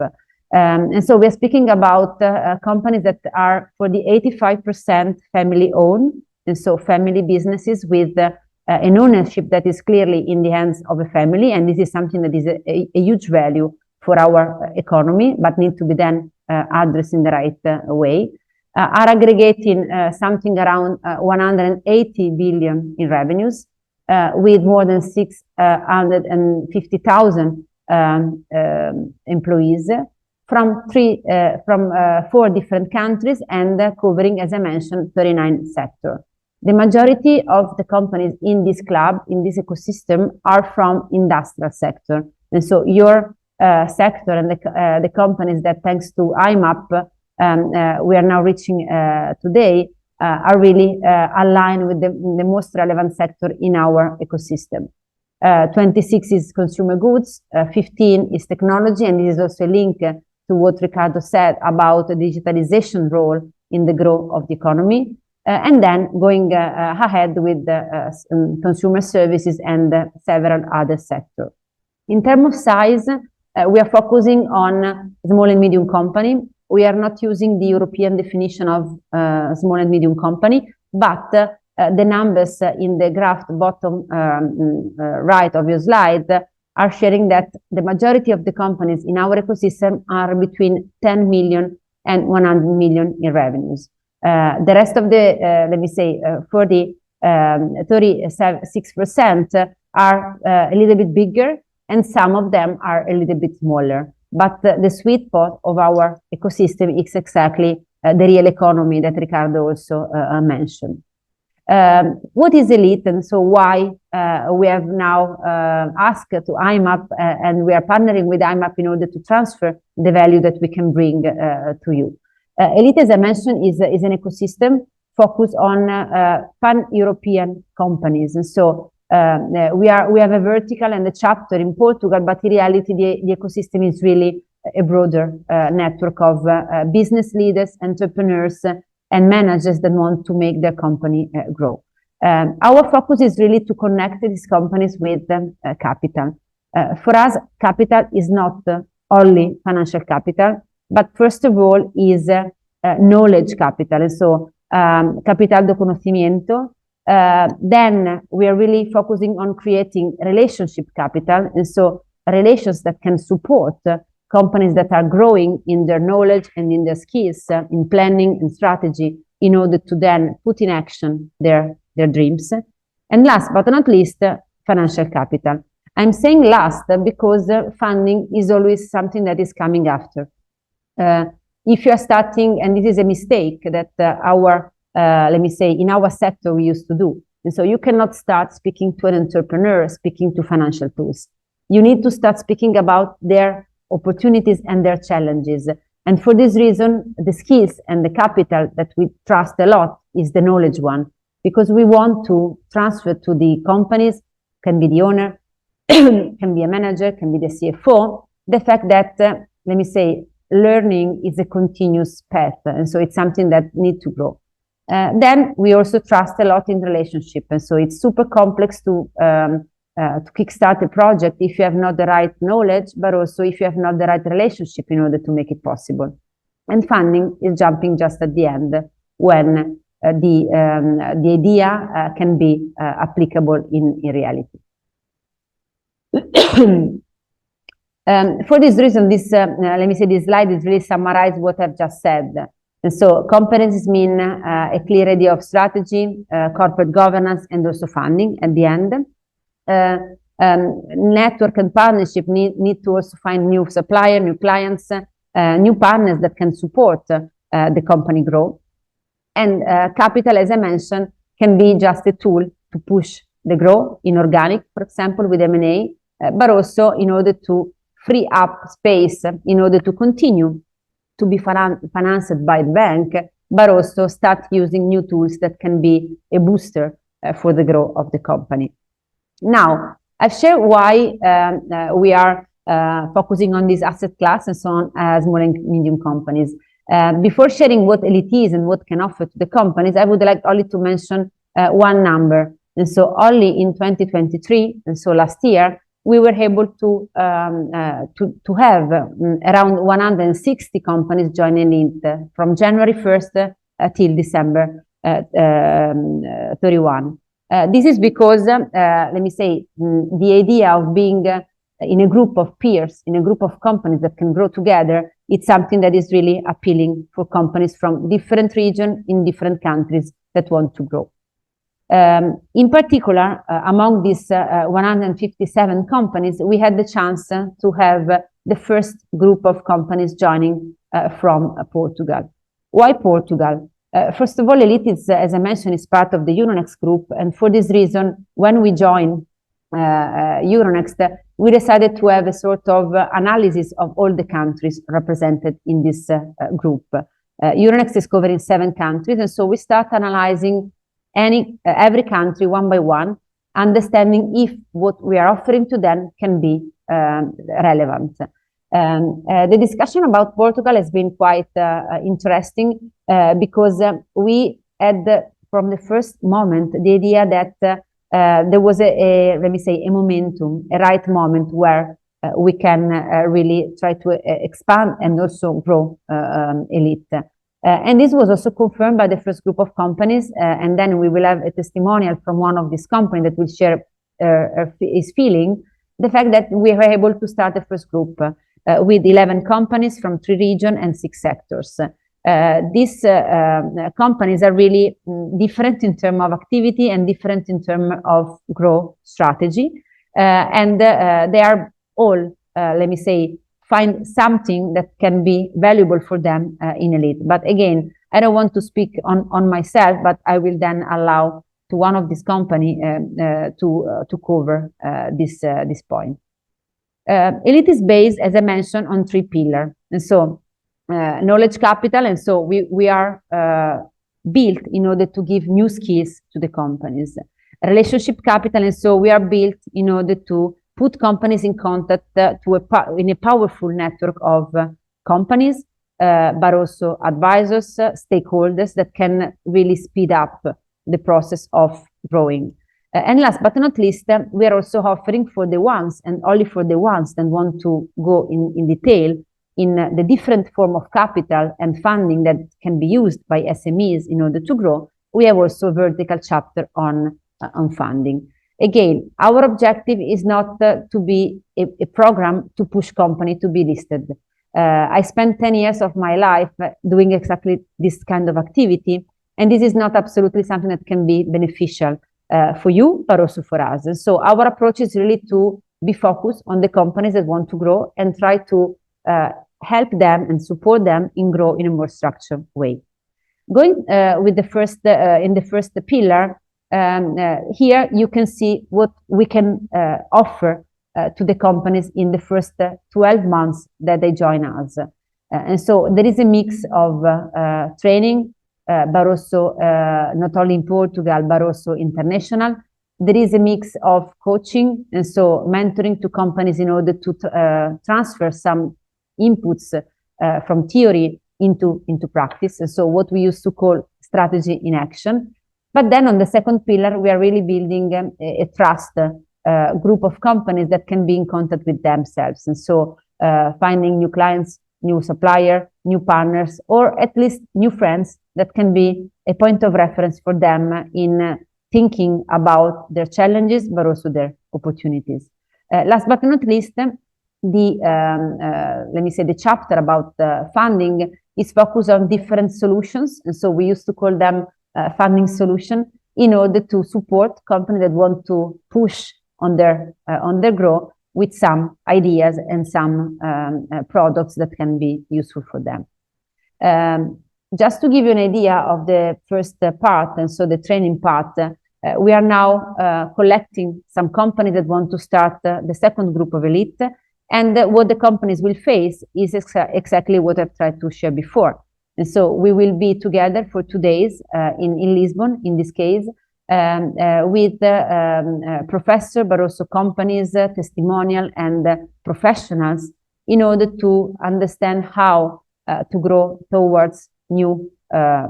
And so we're speaking about companies that are for the 85% family-owned, and so family businesses with an ownership that is clearly in the hands of a family, and this is something that is a huge value for our economy, but need to be then addressed in the right way, are aggregating something around 180 billion in revenues, with more than 650,000 employees from 4 different countries and covering, as I mentioned, 39 sectors. The majority of the companies in this club, in this ecosystem, are from industrial sector. And so your sector and the companies that, thanks to IMAP, we are now reaching today, are really aligned with the most relevant sector in our ecosystem. 26 is consumer goods, 15 is technology, and this is also a link to what Riccardo said about the digitalization role in the growth of the economy, and then going ahead with consumer services and several other sectors. In terms of size, we are focusing on small and medium company. We are not using the European definition of small and medium company, but the numbers in the graph bottom right of your slide are sharing that the majority of the companies in our ecosystem are between 10 million and 100 million in revenues. The rest of the, let me say, 36% are a little bit bigger, and some of them are a little bit smaller. But the sweet spot of our ecosystem is exactly the real economy that Riccardo also mentioned. What is Elite, and so why we have now asked to IMAP, and we are partnering with IMAP in order to transfer the value that we can bring to you. Elite, as I mentioned, is an ecosystem focused on pan-European companies, and so we have a vertical and a chapter in Portugal, but in reality the ecosystem is really a broader network of business leaders, entrepreneurs, and managers that want to make their company grow. Our focus is really to connect these companies with capital. For us, capital is not only financial capital, but first of all is knowledge capital, and so capital de conocimiento. Then we are really focusing on creating relationship capital, and so relations that can support companies that are growing in their knowledge and in their skills, in planning and strategy, in order to then put in action their dreams. And last but not least, financial capital. I'm saying last because funding is always something that is coming after. If you are starting, and this is a mistake that let me say, in our sector we used to do. And so you cannot start speaking to an entrepreneur, speaking to financial tools. You need to start speaking about their opportunities and their challenges. And for this reason, the skills and the capital that we trust a lot is the knowledge one, because we want to transfer to the companies, can be the owner, can be a manager, can be the CFO, the fact that, let me say, learning is a continuous path, and so it's something that needs to grow. Then we also trust a lot in relationship, and so it's super complex to kickstart a project if you have not the right knowledge, but also if you have not the right relationship in order to make it possible. And funding is jumping just at the end when the idea can be applicable in reality. For this reason, this let me say, this slide is really summarize what I've just said. And so competencies mean a clear idea of strategy, corporate governance, and also funding at the end. Network and partnership need to also find new supplier, new clients, new partners that can support the company growth. And capital, as I mentioned, can be just a tool to push the growth in organic, for example, with M&A, but also in order to free up space in order to continue to be financed by the bank, but also start using new tools that can be a booster for the growth of the company. Now, I've shared why we are focusing on this asset class and so on, small and medium companies. Before sharing what Elite is and what can offer to the companies, I would like only to mention one number. And so only in 2023, and so last year, we were able to have around 160 companies join Elite from January 1st till December 31. This is because, let me say, the idea of being in a group of peers, in a group of companies that can grow together, it's something that is really appealing for companies from different regions in different countries that want to grow. In particular, among these 157 companies, we had the chance to have the first group of companies joining from Portugal. Why Portugal? First of all, Elite is, as I mentioned, is part of the Euronext group, and for this reason, when we joined Euronext, we decided to have a sort of analysis of all the countries represented in this group. Euronext is covering 7 countries, and so we start analyzing every country one by one, understanding if what we are offering to them can be relevant. The discussion about Portugal has been quite interesting because we had from the first moment the idea that there was let me say, a momentum, a right moment where we can really try to expand and also grow Elite. And this was also confirmed by the first group of companies, and then we will have a testimonial from one of these companies that will share his feeling, the fact that we were able to start the first group with 11 companies from 3 regions and 6 sectors. These companies are really different in terms of activity and different in terms of growth strategy. And they are all, let me say, find something that can be valuable for them in Elite. But again, I don't want to speak on myself, but I will then allow to one of these company to cover this point. Elite is based, as I mentioned, on 3 pillars. And so knowledge capital, and so we are built in order to give new skills to the companies. Relationship capital, and so we are built in order to put companies in contact in a powerful network of companies, but also advisors, stakeholders that can really speed up the process of growing. And last but not least, we are also offering for the ones, and only for the ones that want to go in detail in the different form of capital and funding that can be used by SMEs in order to grow. We have also a vertical chapter on funding. Again, our objective is not to be a program to push company to be listed. I spent 10 years of my life doing exactly this kind of activity, and this is not absolutely something that can be beneficial for you, but also for us. And so our approach is really to be focused on the companies that want to grow and try to help them and support them in grow in a more structured way. Going with the first in the first pillar, here you can see what we can offer to the companies in the first 12 months that they join us. And so there is a mix of training, but also not only in Portugal, but also international. There is a mix of coaching, and so mentoring to companies in order to transfer some inputs from theory into practice. And so what we used to call strategy in action. But then on the second pillar, we are really building a trust group of companies that can be in contact with themselves. And so finding new clients, new supplier, new partners, or at least new friends that can be a point of reference for them in thinking about their challenges, but also their opportunities. Last but not least, let me say the chapter about funding is focused on different solutions. And so we used to call them funding solution in order to support companies that want to push on their growth with some ideas and some products that can be useful for them. Just to give you an idea of the first part, and so the training part, we are now collecting some companies that want to start the second group of Elite. And what the companies will face is exactly what I've tried to share before. And so we will be together for 2 days in Lisbon, in this case, with professors, but also companies, testimonial and professionals, in order to understand how to grow towards new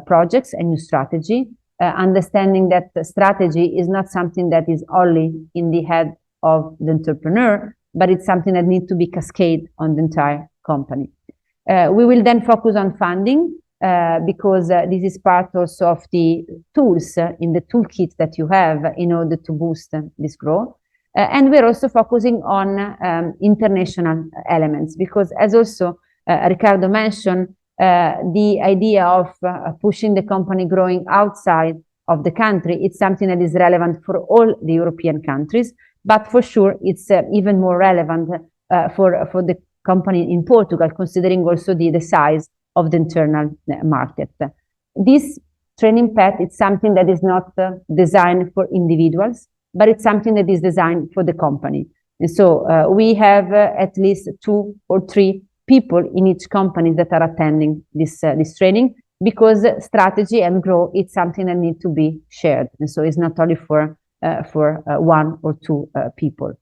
projects and new strategy, understanding that the strategy is not something that is only in the head of the entrepreneur, but it's something that needs to be cascaded on the entire company. We will then focus on funding because this is part also of the tools in the toolkit that you have in order to boost this growth. And we're also focusing on international elements because, as also Ricardo mentioned, the idea of pushing the company growing outside of the country, it's something that is relevant for all the European countries, but for sure it's even more relevant for the company in Portugal, considering also the size of the internal market. This training path is something that is not designed for individuals, but it's something that is designed for the company. And so we have at least 2 or 3 people in each company that are attending this training, because strategy and growth is something that needs to be shared. And so it's not only for 1 or 2 people.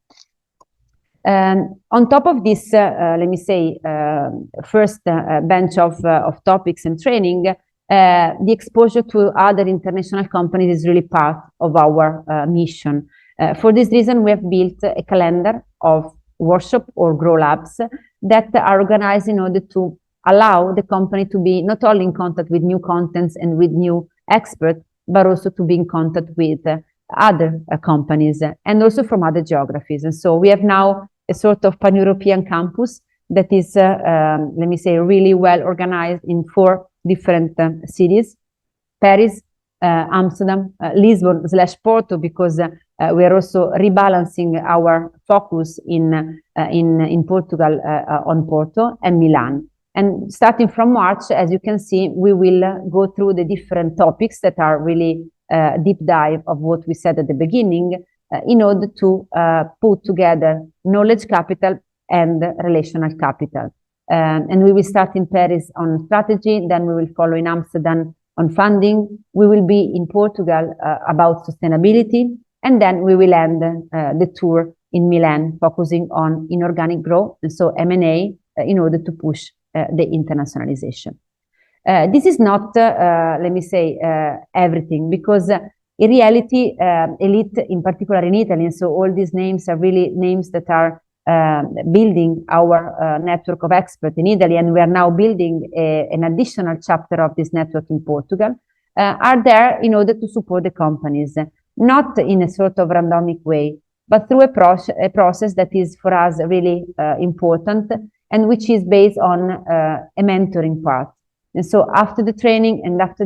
On top of this, let me say, first bench of topics and training, the exposure to other international companies is really part of our mission. For this reason, we have built a calendar of workshops or grow labs that are organized in order to allow the company to be not only in contact with new contents and with new experts, but also to be in contact with other companies and also from other geographies. And so we have now a sort of pan-European campus that is, let me say, really well organized in 4 different cities: Paris, Amsterdam, Lisbon/Porto, because we are also rebalancing our focus in Portugal on Porto, and Milan. And starting from March, as you can see, we will go through the different topics that are really deep dive of what we said at the beginning, in order to put together knowledge capital and relational capital. And we will start in Paris on strategy, then we will follow in Amsterdam on funding. We will be in Portugal about sustainability, and then we will end the tour in Milan, focusing on inorganic growth, and so M&A, in order to push the internationalization. This is not, let me say, everything, because in reality, Elite, in particular in Italy, and so all these names are really names that are building our network of experts in Italy, and we are now building an additional chapter of this network in Portugal, are there in order to support the companies, not in a sort of randomic way, but through a process that is for us really important, and which is based on a mentoring part. And so after the training and after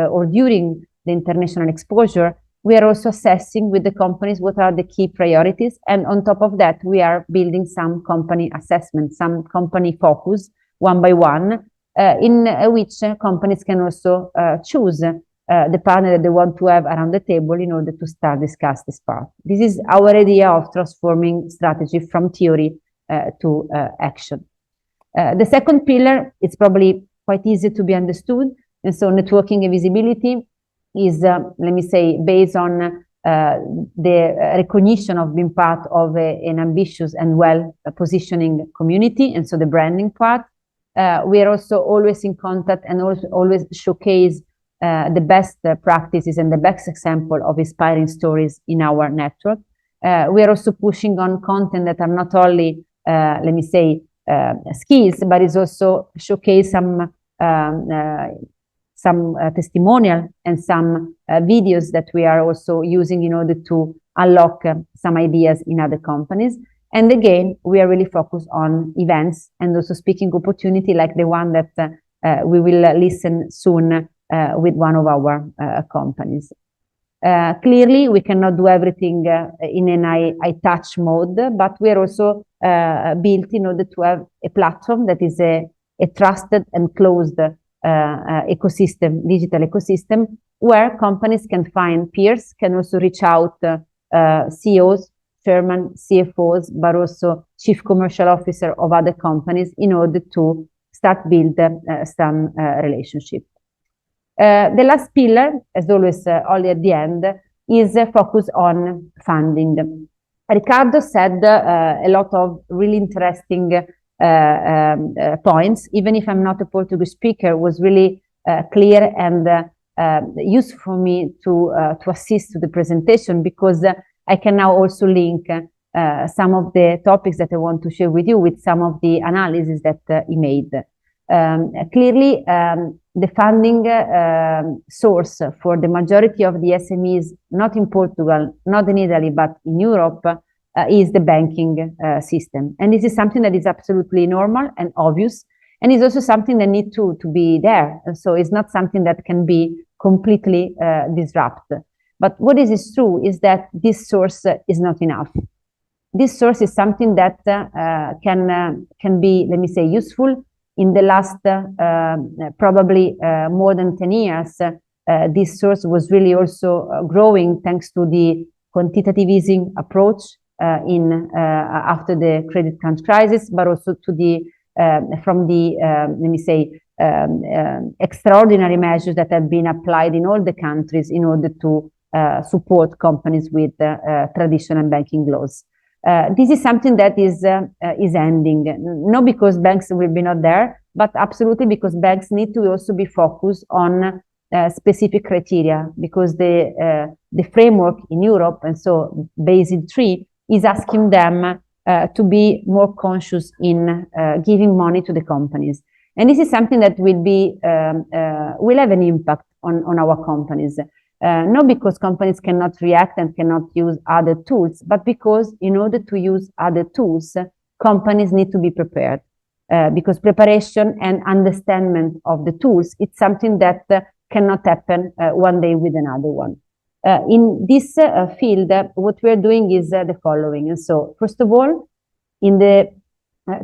or during the international exposure, we are also assessing with the companies what are the key priorities. And on top of that, we are building some company assessment, some company focus, one by one, in which companies can also choose the partner that they want to have around the table in order to start discuss this part. This is our idea of transforming strategy from theory to action. The second pillar is probably quite easy to be understood. And so networking and visibility is, let me say, based on the recognition of being part of an ambitious and well-positioning community, and so the branding part. We are also always in contact and also always showcase the best practices and the best example of inspiring stories in our network. We are also pushing on content that are not only, let me say, skills, but is also showcase some testimonial and some videos that we are also using in order to unlock some ideas in other companies. And again, we are really focused on events and also speaking opportunity like the one that we will listen soon with one of our companies. Clearly, we cannot do everything in an eye touch mode, but we are also built in order to have a platform that is a trusted and closed ecosystem, digital ecosystem, where companies can find peers, can also reach out CEOs, chairman, CFOs, but also chief commercial officer of other companies in order to start build some relationship. The last pillar, as always, only at the end, is focus on funding. Ricardo said a lot of really interesting points, even if I'm not a Portuguese speaker, was really clear and useful for me to assist to the presentation, because I can now also link some of the topics that I want to share with you with some of the analysis that he made. Clearly, the funding source for the majority of the SMEs, not in Portugal, not in Italy, but in Europe, is the banking system. And this is something that is absolutely normal and obvious, and is also something that needs to be there. And so it's not something that can be completely disrupted. But what is true is that this source is not enough. This source is something that can be, let me say, useful. In the last probably more than 10 years, this source was really also growing thanks to the quantitative easing approach, after the credit crunch crisis, but also to the from the let me say extraordinary measures that have been applied in all the countries in order to support companies with traditional banking laws. This is something that is ending, not because banks will be not there, but absolutely because banks need to also be focused on specific criteria, because the framework in Europe, and so Basel III, is asking them to be more conscious in giving money to the companies. And this is something that will have an impact on our companies. Not because companies cannot react and cannot use other tools, but because in order to use other tools, companies need to be prepared. Because preparation and understanding of the tools, it's something that cannot happen one day with another one. In this field, what we're doing is the following. And so, first of all, in the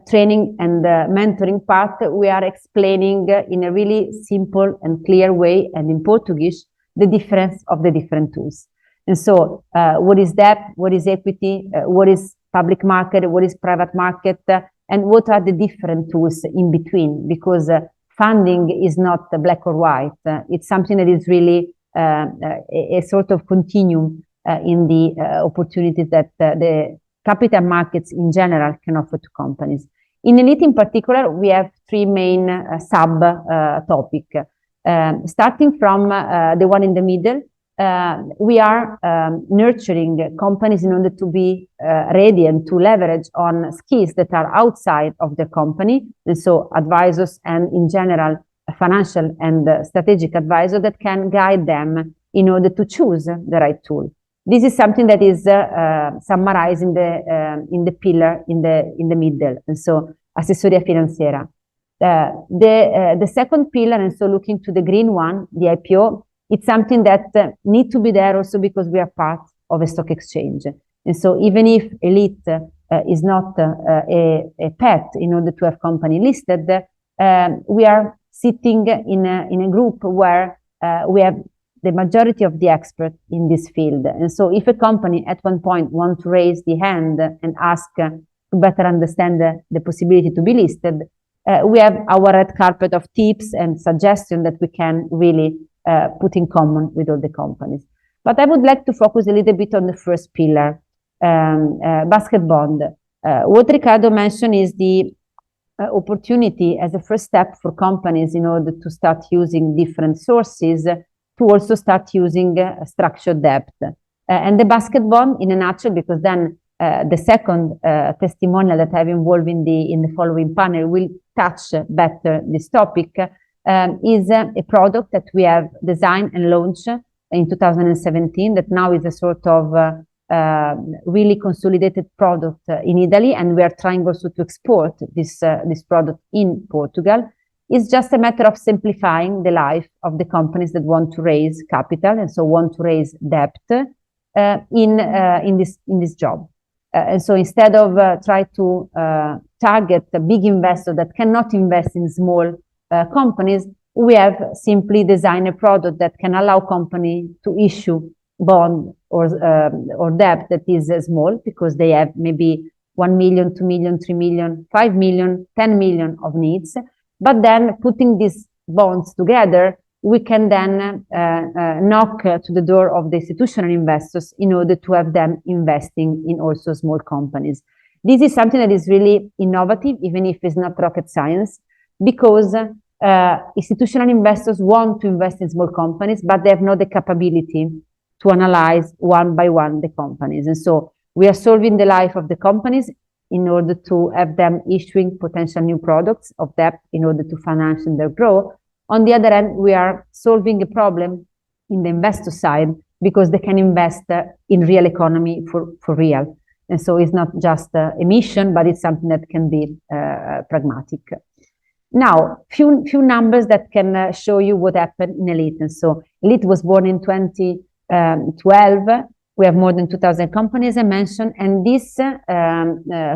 training and mentoring part, we are explaining in a really simple and clear way, and in Portuguese, the difference of the different tools. And so, what is debt? What is equity? What is public market? What is private market? And what are the different tools in between? Because funding is not black or white. It's something that is really a sort of continuum in the opportunities that the capital markets in general can offer to companies. In Elite in particular, we have three main sub-topics. Starting from the one in the middle, we are nurturing companies in order to be ready and to leverage on skills that are outside of the company. And so advisors and in general, financial and strategic advisors that can guide them in order to choose the right tool. This is something that is summarized in the pillar in the middle. And so assessoria financiera. The second pillar, and so looking to the green one, the IPO, it's something that needs to be there also because we are part of a stock exchange. And so even if Elite is not a pet in order to have company listed, we are sitting in a group where we have the majority of the experts in this field. And so if a company at one point wants to raise the hand and ask to better understand the possibility to be listed, we have our red carpet of tips and suggestions that we can really put in common with all the companies. But I would like to focus a little bit on the first pillar, basket bond. What Riccardo mentioned is the opportunity as a first step for companies in order to start using different sources to also start using structured debt. And the basket bond, in a nutshell, because then the second testimonial that I have involved in the following panel will touch better this topic, is a product that we have designed and launched in 2017 that now is a sort of really consolidated product in Italy, and we are trying also to export this product in Portugal. It's just a matter of simplifying the life of the companies that want to raise capital and so want to raise debt in this job. And so instead of try to target a big investor that cannot invest in small companies, we have simply designed a product that can allow company to issue bond or debt that is small, because they have maybe 1 million, 2 million, 3 million, 5 million, 10 million of needs. But then putting these bonds together, we can then knock to the door of the institutional investors in order to have them investing in also small companies. This is something that is really innovative, even if it's not rocket science, because institutional investors want to invest in small companies, but they have not the capability to analyze one by one the companies. And so we are solving the life of the companies in order to have them issuing potential new products of debt in order to finance their growth. On the other hand, we are solving a problem in the investor side because they can invest in real economy for real. And so it's not just a mission, but it's something that can be pragmatic. Now, few numbers that can show you what happened in Elite. And so Elite was born in 2012. We have more than 2,000 companies, I mentioned, and these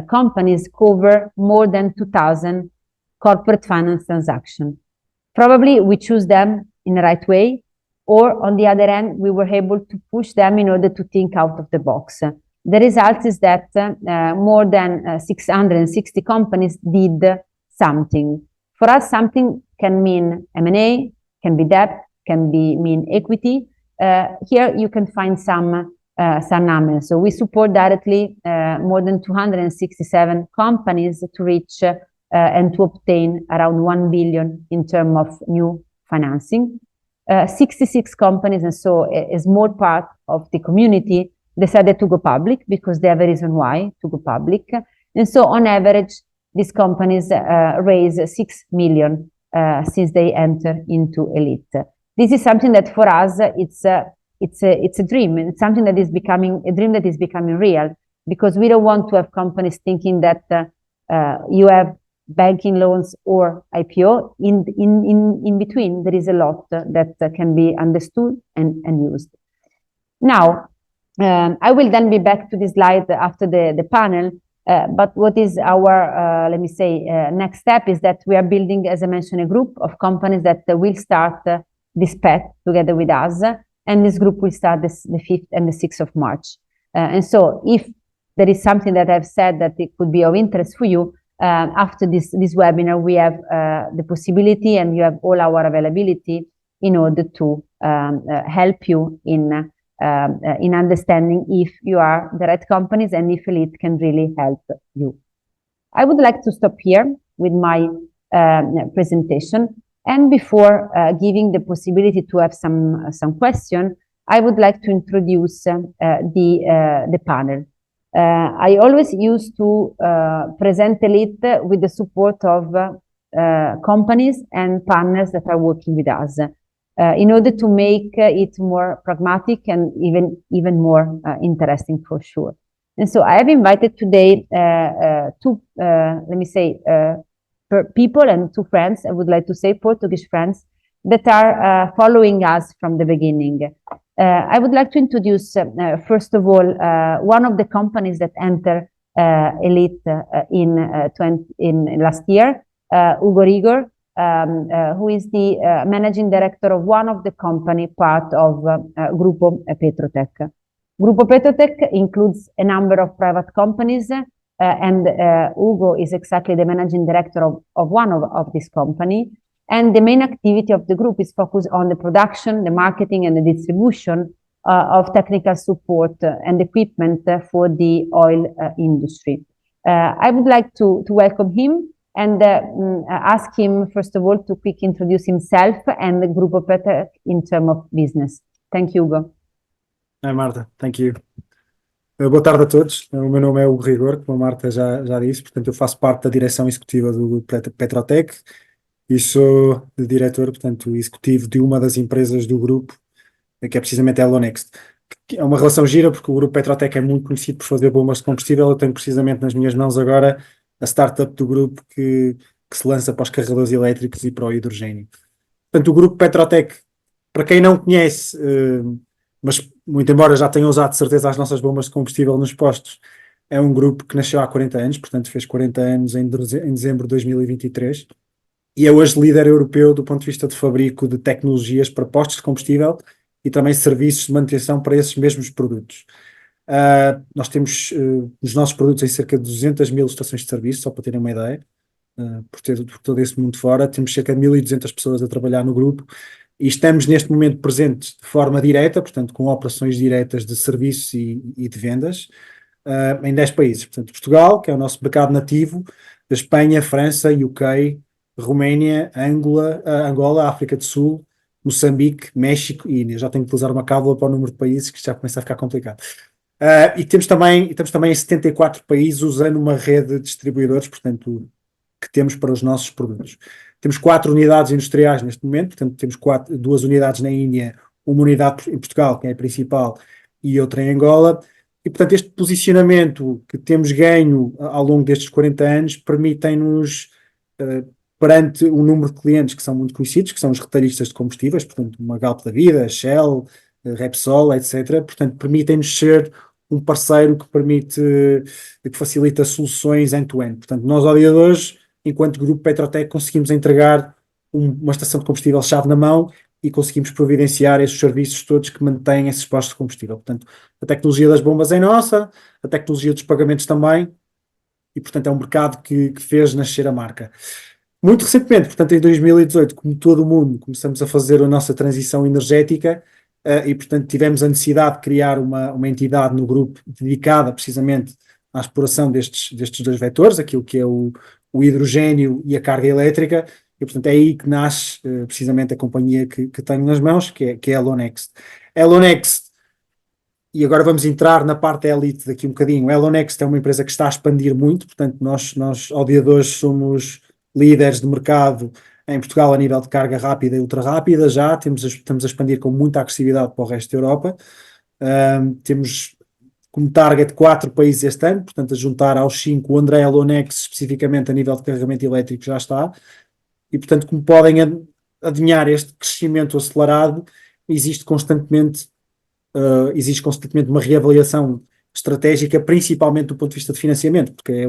companies cover more than 2,000 corporate finance transactions. Probably we choose them in the right way, or on the other hand, we were able to push them in order to think out of the box. the result is that more than 660 companies did something. For us, something can mean M&A, can be debt, can mean equity. Here you can find some numbers. So we support directly more than 267 companies to reach and to obtain around 1 billion in terms of new financing. 66 companies, and so a small part of the community, decided to go public because they have a reason why to go public. And so on average, these companies raise 6 million since they enter into Elite. This is something that for us, it's a dream. It's something that is becoming a dream that is becoming real, because we don't want to have companies thinking that you have banking loans or IPO. In between, there is a lot that can be understood and used. Now, I will then be back to this slide after the panel. But what is our, let me say, next step is that we are building, as I mentioned, a group of companies that will start this path together with us. And this group will start the 5th and the 6th of March. And so if there is something that I've said that it could be of interest for you, after this webinar, we have the possibility and you have all our availability in order to help you in understanding if you are the right companies and if Elite can really help you. I would like to stop here with my presentation. And before giving the possibility to have some question, I would like to introduce the panel. I always used to present Elite with the support of companies and partners that are working with us in order to make it more pragmatic and even more interesting for sure. And so I have invited today two, let me say, people and two friends, I would like to say Portuguese friends, that are following us from the beginning. I would like to introduce, first of all, one of the companies that entered Elite in last year, Hugo Rigor, who is the managing director of one of the company part of Grupo Petrotech. Grupo Petrotech includes a number of private companies, and Hugo is exactly the managing director of one of this company. And the main activity of the group is focused on the production, the marketing, and the distribution of technical support and equipment for the oil industry. I would like to welcome him and ask him, first of all, to quickly introduce himself and the Grupo Petrotech in terms of business. Thank you, Hugo. Hi, Marta. Thank you. Boa tarde a todos. O meu nome é Hugo Rigor, como a Marta já disse, portanto eu faço parte da direção executiva do Petrotech e sou o diretor, portanto, executivo de uma das empresas do grupo, que é precisamente a Elonext. É uma relação gira porque o grupo Petrotech é muito conhecido por fazer bombas de combustível. Eu tenho precisamente nas minhas mãos agora a startup do grupo que se lança para os carregadores elétricos e para o hidrogênio. Portanto, o grupo Petrotech, para quem não conhece, mas muito embora já tenham usado de certeza as nossas bombas de combustível nos postos, é um grupo que nasceu há 40 anos, portanto fez 40 anos em dezembro de 2023 e é hoje líder europeu do ponto de vista de fabrico de tecnologias para postos de combustível e também serviços de manutenção para esses mesmos produtos. Nós temos os nossos produtos em cerca de 200 mil estações de serviço, só para terem uma ideia, por todo esse mundo fora. Temos cerca de 1.200 pessoas a trabalhar no grupo e estamos neste momento presentes de forma direta, portanto com operações diretas de serviços e de vendas em 10 países. Portanto, Portugal, que é o nosso mercado nativo, da Espanha, França, UK, Roménia, Angola, África do Sul, Moçambique, México e Índia. Já tenho que usar uma cábula para o número de países, que já começa a ficar complicado. E estamos também em 74 países usando uma rede de distribuidores, portanto, que temos para os nossos produtos. Temos 4 unidades industriais neste momento, portanto temos 2 unidades na Índia, uma unidade em Portugal, que é a principal, e outra em Angola. E portanto este posicionamento que temos ganho ao longo destes 40 anos permitem-nos, perante um número de clientes que são muito conhecidos, que são os retalhistas de combustíveis, portanto uma Galp da vida, Shell, Repsol, etc. Portanto permitem-nos ser um parceiro que facilita soluções end-to-end. Portanto nós ao dia de hoje, enquanto Grupo Petrotech, conseguimos entregar uma estação de combustível chave na mão e conseguimos providenciar esses serviços todos que mantêm esses postos de combustível. Portanto, a tecnologia das bombas é nossa, a tecnologia dos pagamentos também, e portanto é um mercado que fez nascer a marca. Muito recentemente, portanto em 2018, como todo o mundo, começamos a fazer a nossa transição energética e portanto tivemos a necessidade de criar uma entidade no grupo dedicada precisamente à exploração destes dois vetores, aquilo que é o hidrogênio e a carga elétrica, e portanto é aí que nasce precisamente a companhia que tenho nas mãos, que é a Ellonext. Ellonext, e agora vamos entrar na parte elite daqui um bocadinho. A Ellonext é uma empresa que está a expandir muito, portanto nós ao dia de hoje somos líderes de mercado em Portugal a nível de carga rápida e ultra rápida, já estamos a expandir com muita agressividade para o resto da Europa. Temos como target 4 países este ano, portanto a juntar aos 5 o André Ellonext especificamente a nível de carregamento elétrico já está, e portanto como podem adivinhar este crescimento acelerado, existe constantemente uma reavaliação estratégica, principalmente do ponto de vista de financiamento, porque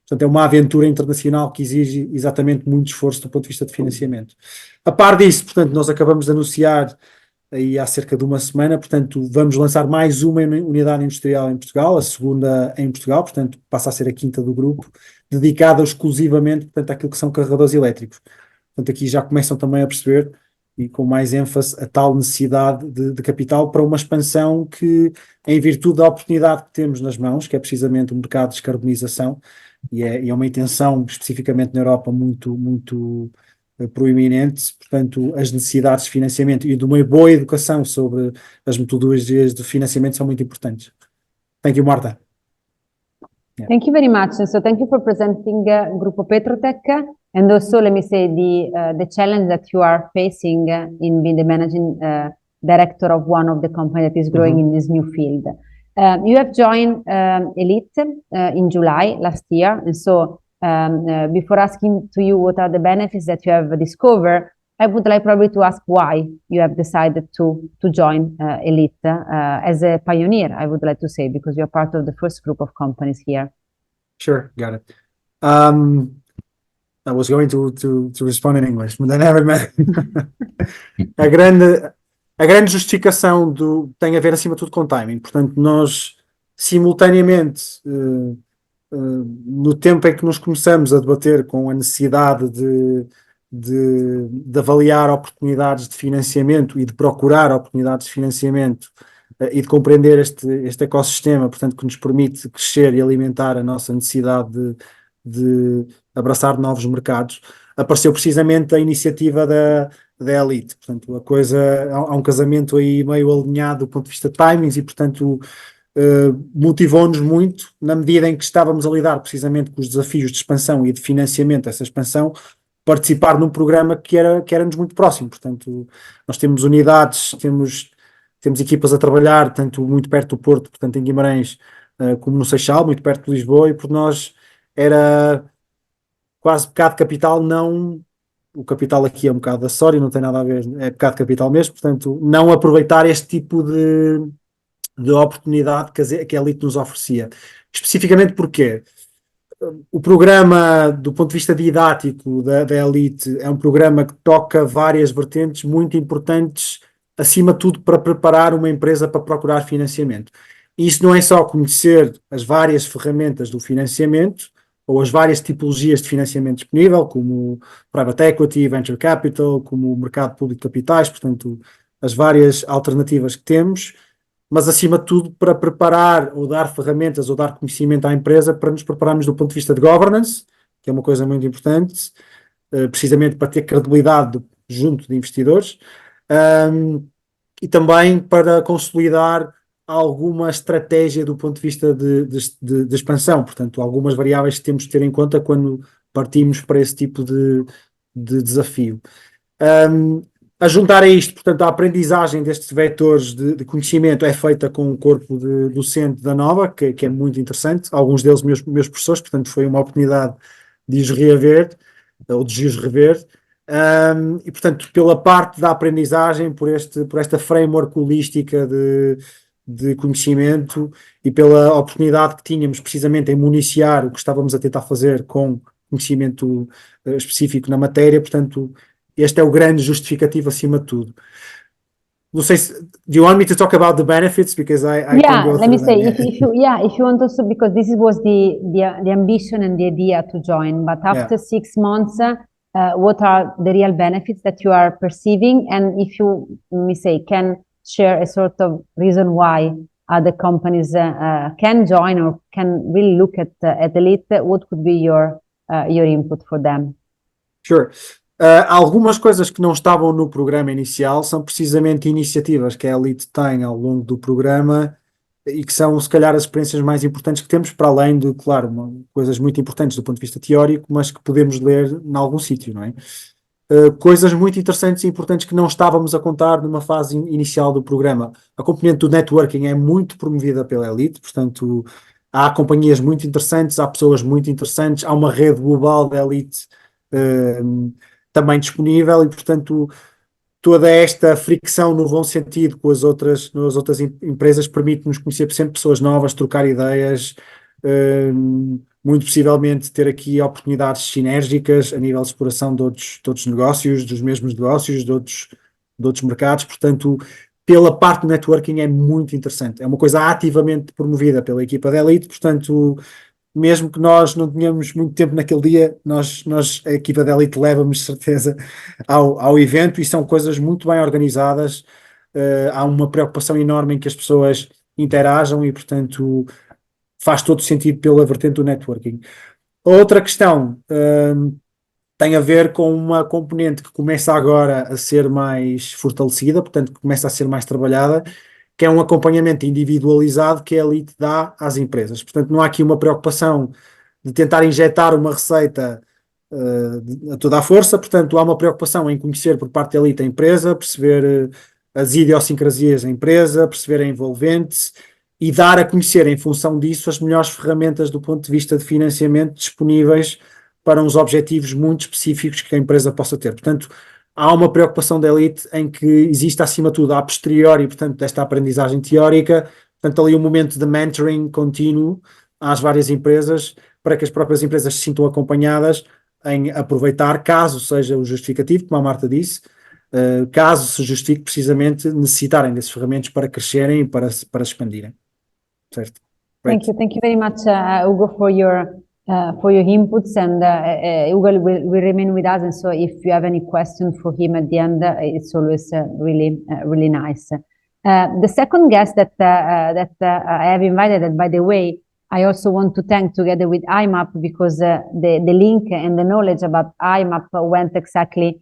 portanto, é uma aventura internacional que exige exatamente muito esforço do ponto de vista de financiamento. A par disso, portanto, nós acabamos de anunciar aí há cerca de uma semana, portanto, vamos lançar mais uma unidade industrial em Portugal, a segunda em Portugal, portanto, passa a ser a quinta do grupo, dedicada exclusivamente, portanto, àquilo que são carregadores elétricos. Portanto, aqui já começam também a perceber, e com mais ênfase, a tal necessidade de capital para uma expansão que, em virtude da oportunidade que temos nas mãos, que é precisamente o mercado de descarbonização, e é uma intenção especificamente na Europa muito proeminente, portanto as necessidades de financiamento e de uma boa educação sobre as metodologias de financiamento são muito importantes. Thank you, Marta. Yeah. Thank you very much. And so thank you for presenting Grupo Petrotech, and also let me say the challenge that you are facing in being the managing director of one of the companies that is growing in this new field. You have joined Elite in July last year, and so before asking to you what are the benefits that you have discovered, I would like probably to ask why you have decided to join Elite as a pioneer, I would like to say, because you're part of the first group of companies here. Sure, got it. I was going to respond in English, but then I remember. A grande justificação tem a ver, acima de tudo, com timing. Portanto, nós, simultaneamente, no tempo em que nos começamos a debater com a necessidade de avaliar oportunidades de financiamento e de procurar oportunidades de financiamento e de compreender este ecossistema, portanto, que nos permite crescer e alimentar a nossa necessidade de abraçar novos mercados, apareceu precisamente a iniciativa da Elite. Portanto, há um casamento aí meio alinhado do ponto de vista de timings e, portanto, motivou-nos muito, na medida em que estávamos a lidar precisamente com os desafios de expansão e de financiamento dessa expansão, participar num programa que era-nos muito próximo. Portanto, nós temos unidades, temos equipas a trabalhar, tanto muito perto do Porto, portanto, em Guimarães, como no Seixal, muito perto de Lisboa, e por nós era quase pecado capital, não. O capital aqui é um bocado acessório, não tem nada a ver, é pecado capital mesmo, portanto, não aproveitar este tipo de oportunidade que a Elite nos oferecia. Especificamente porque o programa, do ponto de vista didático da Elite, é um programa que toca várias vertentes muito importantes, acima de tudo, para preparar uma empresa para procurar financiamento. E isso não é só conhecer as várias ferramentas do financiamento, ou as várias tipologias de financiamento disponível, como Private Equity, Venture Capital, como o mercado público de capitais, portanto, as várias alternativas que temos, mas acima de tudo para preparar ou dar ferramentas ou dar conhecimento à empresa para nos prepararmos do ponto de vista de governance, que é uma coisa muito importante, precisamente para ter credibilidade junto de investidores, e também para consolidar alguma estratégia do ponto de vista de expansão, portanto, algumas variáveis que temos de ter em conta quando partimos para esse tipo de desafio. A juntar a isto, portanto, a aprendizagem destes vetores de conhecimento é feita com um corpo docente da Nova, que é muito interessante, alguns deles meus professores, portanto, foi uma oportunidade de os rever, ou de os rever, e, portanto, pela parte da aprendizagem, por esta framework holística de conhecimento e pela oportunidade que tínhamos precisamente em municiar o que estávamos a tentar fazer com conhecimento específico na matéria, portanto, este é o grande justificativo acima de tudo. Não sei se, do you want me to talk about the benefits? Because I can Yeah, go let me through say, them. if you want also, because this was the ambition and the idea to join, but after 6 months, what are the real benefits that you are perceiving? And if you, let me say, can share a sort of reason why other companies can join or can really look at Elite, what could be your input for them? Sure. Algumas coisas que não estavam no programa inicial são precisamente iniciativas que a Elite tem ao longo do programa e que são, se calhar, as experiências mais importantes que temos, para além de, claro, coisas muito importantes do ponto de vista teórico, mas que podemos ler em algum sítio, não é? Coisas muito interessantes e importantes que não estávamos a contar numa fase inicial do programa. A componente do networking é muito promovida pela Elite, portanto, há companhias muito interessantes, há pessoas muito interessantes, há uma rede global da Elite também disponível e, portanto, toda esta fricção no bom sentido com as outras empresas permite-nos conhecer sempre pessoas novas, trocar ideias, muito possivelmente ter aqui oportunidades sinérgicas a nível de exploração de outros negócios, dos mesmos negócios, de outros mercados. Portanto, pela parte do networking é muito interessante. É uma coisa ativamente promovida pela equipa da Elite, portanto, mesmo que nós não tenhamos muito tempo naquele dia, a equipa da Elite leva-nos de certeza ao evento e são coisas muito bem organizadas. Há uma preocupação enorme em que as pessoas interajam e, portanto, faz todo sentido pela vertente do networking. Outra questão tem a ver com uma componente que começa agora a ser mais fortalecida, portanto, que começa a ser mais trabalhada, que é um acompanhamento individualizado que a Elite dá às empresas. Portanto, não há aqui uma preocupação de tentar injetar uma receita a toda a força, portanto, há uma preocupação em conhecer por parte da Elite a empresa, perceber as idiosincrasias da empresa, perceber a envolvente e dar a conhecer, em função disso, as melhores ferramentas do ponto de vista de financiamento disponíveis para uns objetivos muito específicos que a empresa possa ter. Portanto, há uma preocupação da Elite em que existe, acima de tudo, a posteriori, portanto, desta aprendizagem teórica, portanto, ali um momento de mentoring contínuo às várias empresas, para que as próprias empresas se sintam acompanhadas em aproveitar, caso seja o justificativo, como a Marta disse, caso se justifique precisamente necessitarem desses ferramentas para crescerem e para expandirem. Certo? Thank you very much, Ugo, for your inputs, and Ugo will remain with us. And so, if you have any question for him at the end, it's always really nice. The second guest that I have invited, and by the way, I also want to thank together with IMAP, because the link and the knowledge about IMAP went exactly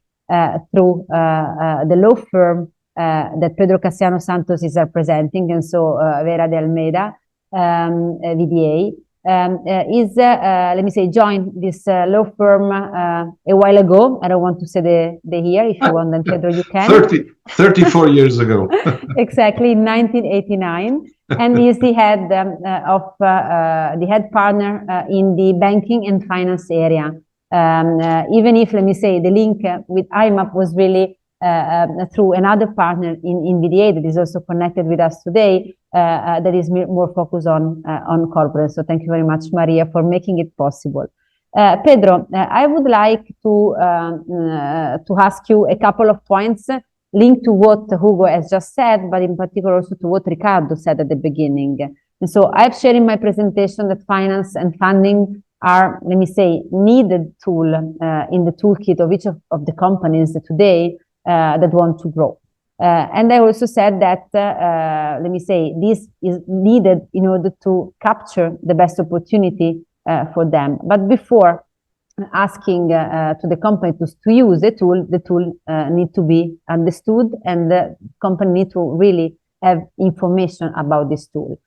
through the law firm that Pedro Cassiano Santos is representing, and so Vera de Almeida, VDA, let me say, joined this law firm a while ago. I don't want to say the year. If you want, then Pedro, you can. 34 years ago. Exactly, in 1989. And he is the head the head partner in the banking and finance area. Even if, let me say, the link with IMAP was really through another partner in VDA that is also connected with us today, that is more focused on corporate. So thank you very much, Maria, for making it possible. Pedro, I would like to ask you a couple of points linked to what Hugo has just said, but in particular also to what Ricardo said at the beginning. And so I've shared in my presentation that finance and funding are, let me say, needed tool in the toolkit of each of the companies today that want to grow. And I also said that, let me say, this is needed in order to capture the best opportunity for them. But before asking to the company to use the tool need to be understood, and the company need to really have information about this tool.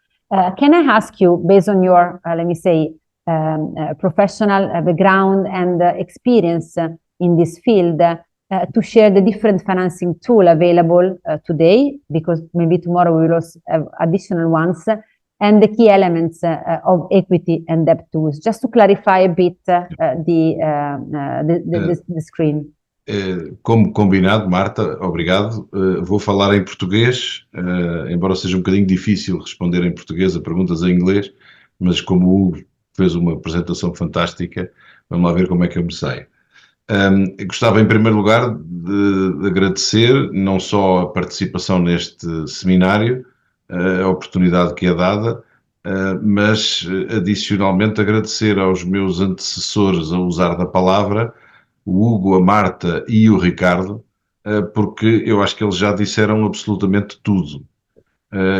Can I ask you, based on your, let me say, professional background and experience in this field, to share the different financing tool available today, because maybe tomorrow we will also have additional ones, and the key elements of equity and debt tools, just to clarify a bit the screen. Como combinado, Marta, obrigado. Vou falar em português, embora seja um bocadinho difícil responder em português a perguntas em inglês, mas como o Hugo fez uma apresentação fantástica, vamos lá ver como é que eu me saio. Gostava, em primeiro lugar, de agradecer não só a participação neste seminário, a oportunidade que é dada, mas, adicionalmente, agradecer aos meus antecessores a usar da palavra, o Hugo, a Marta e o Ricardo, porque eu acho que eles já disseram absolutamente tudo.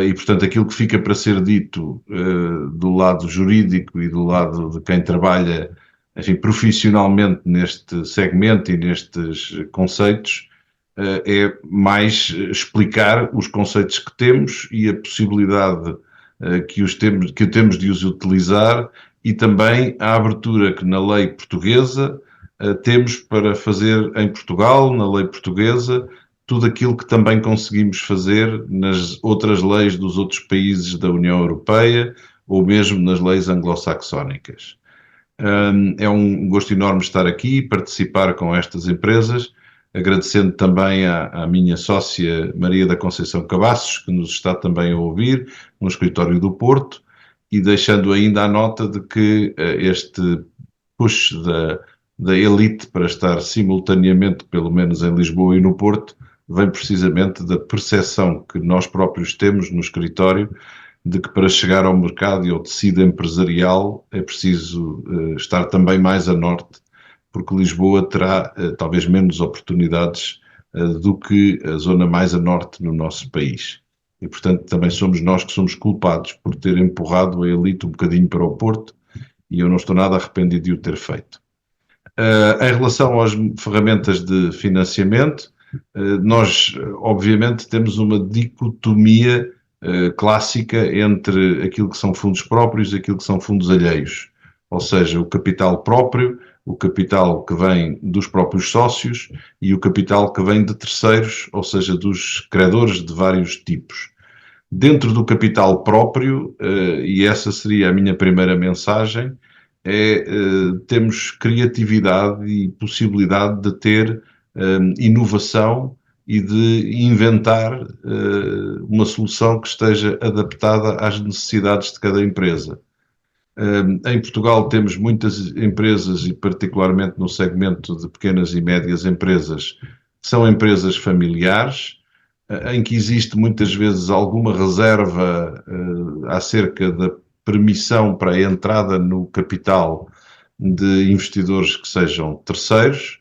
E, portanto, aquilo que fica para ser dito do lado jurídico e do lado de quem trabalha, enfim, profissionalmente neste segmento e nestes conceitos, é mais explicar os conceitos que temos e a possibilidade que o temos de os utilizar, e também a abertura que na lei portuguesa temos para fazer em Portugal, na lei portuguesa, tudo aquilo que também conseguimos fazer nas outras leis dos outros países da União Europeia ou mesmo nas leis anglo-saxónicas. É um gosto enorme estar aqui e participar com estas empresas, agradecendo também à minha sócia Maria da Conceição Cavassos, que nos está também a ouvir no escritório do Porto, e deixando ainda a nota de que este push da elite para estar simultaneamente, pelo menos em Lisboa e no Porto, vem precisamente da percepção que nós próprios temos no escritório de que para chegar ao mercado e ao tecido empresarial é preciso estar também mais a norte, porque Lisboa terá talvez menos oportunidades do que a zona mais a norte no nosso país. E, portanto, também somos nós que somos culpados por ter empurrado a elite um bocadinho para o Porto, e eu não estou nada arrependido de o ter feito. Em relação às ferramentas de financiamento, nós, obviamente, temos uma dicotomia clássica entre aquilo que são fundos próprios e aquilo que são fundos alheios. Ou seja, o capital próprio, o capital que vem dos próprios sócios e o capital que vem de terceiros, ou seja, dos credores de vários tipos. Dentro do capital próprio, e essa seria a minha primeira mensagem, temos criatividade e possibilidade de ter inovação e de inventar uma solução que esteja adaptada às necessidades de cada empresa. Em Portugal temos muitas empresas, e particularmente no segmento de pequenas e médias empresas, que são empresas familiares, em que existe muitas vezes alguma reserva acerca da permissão para a entrada no capital de investidores que sejam terceiros.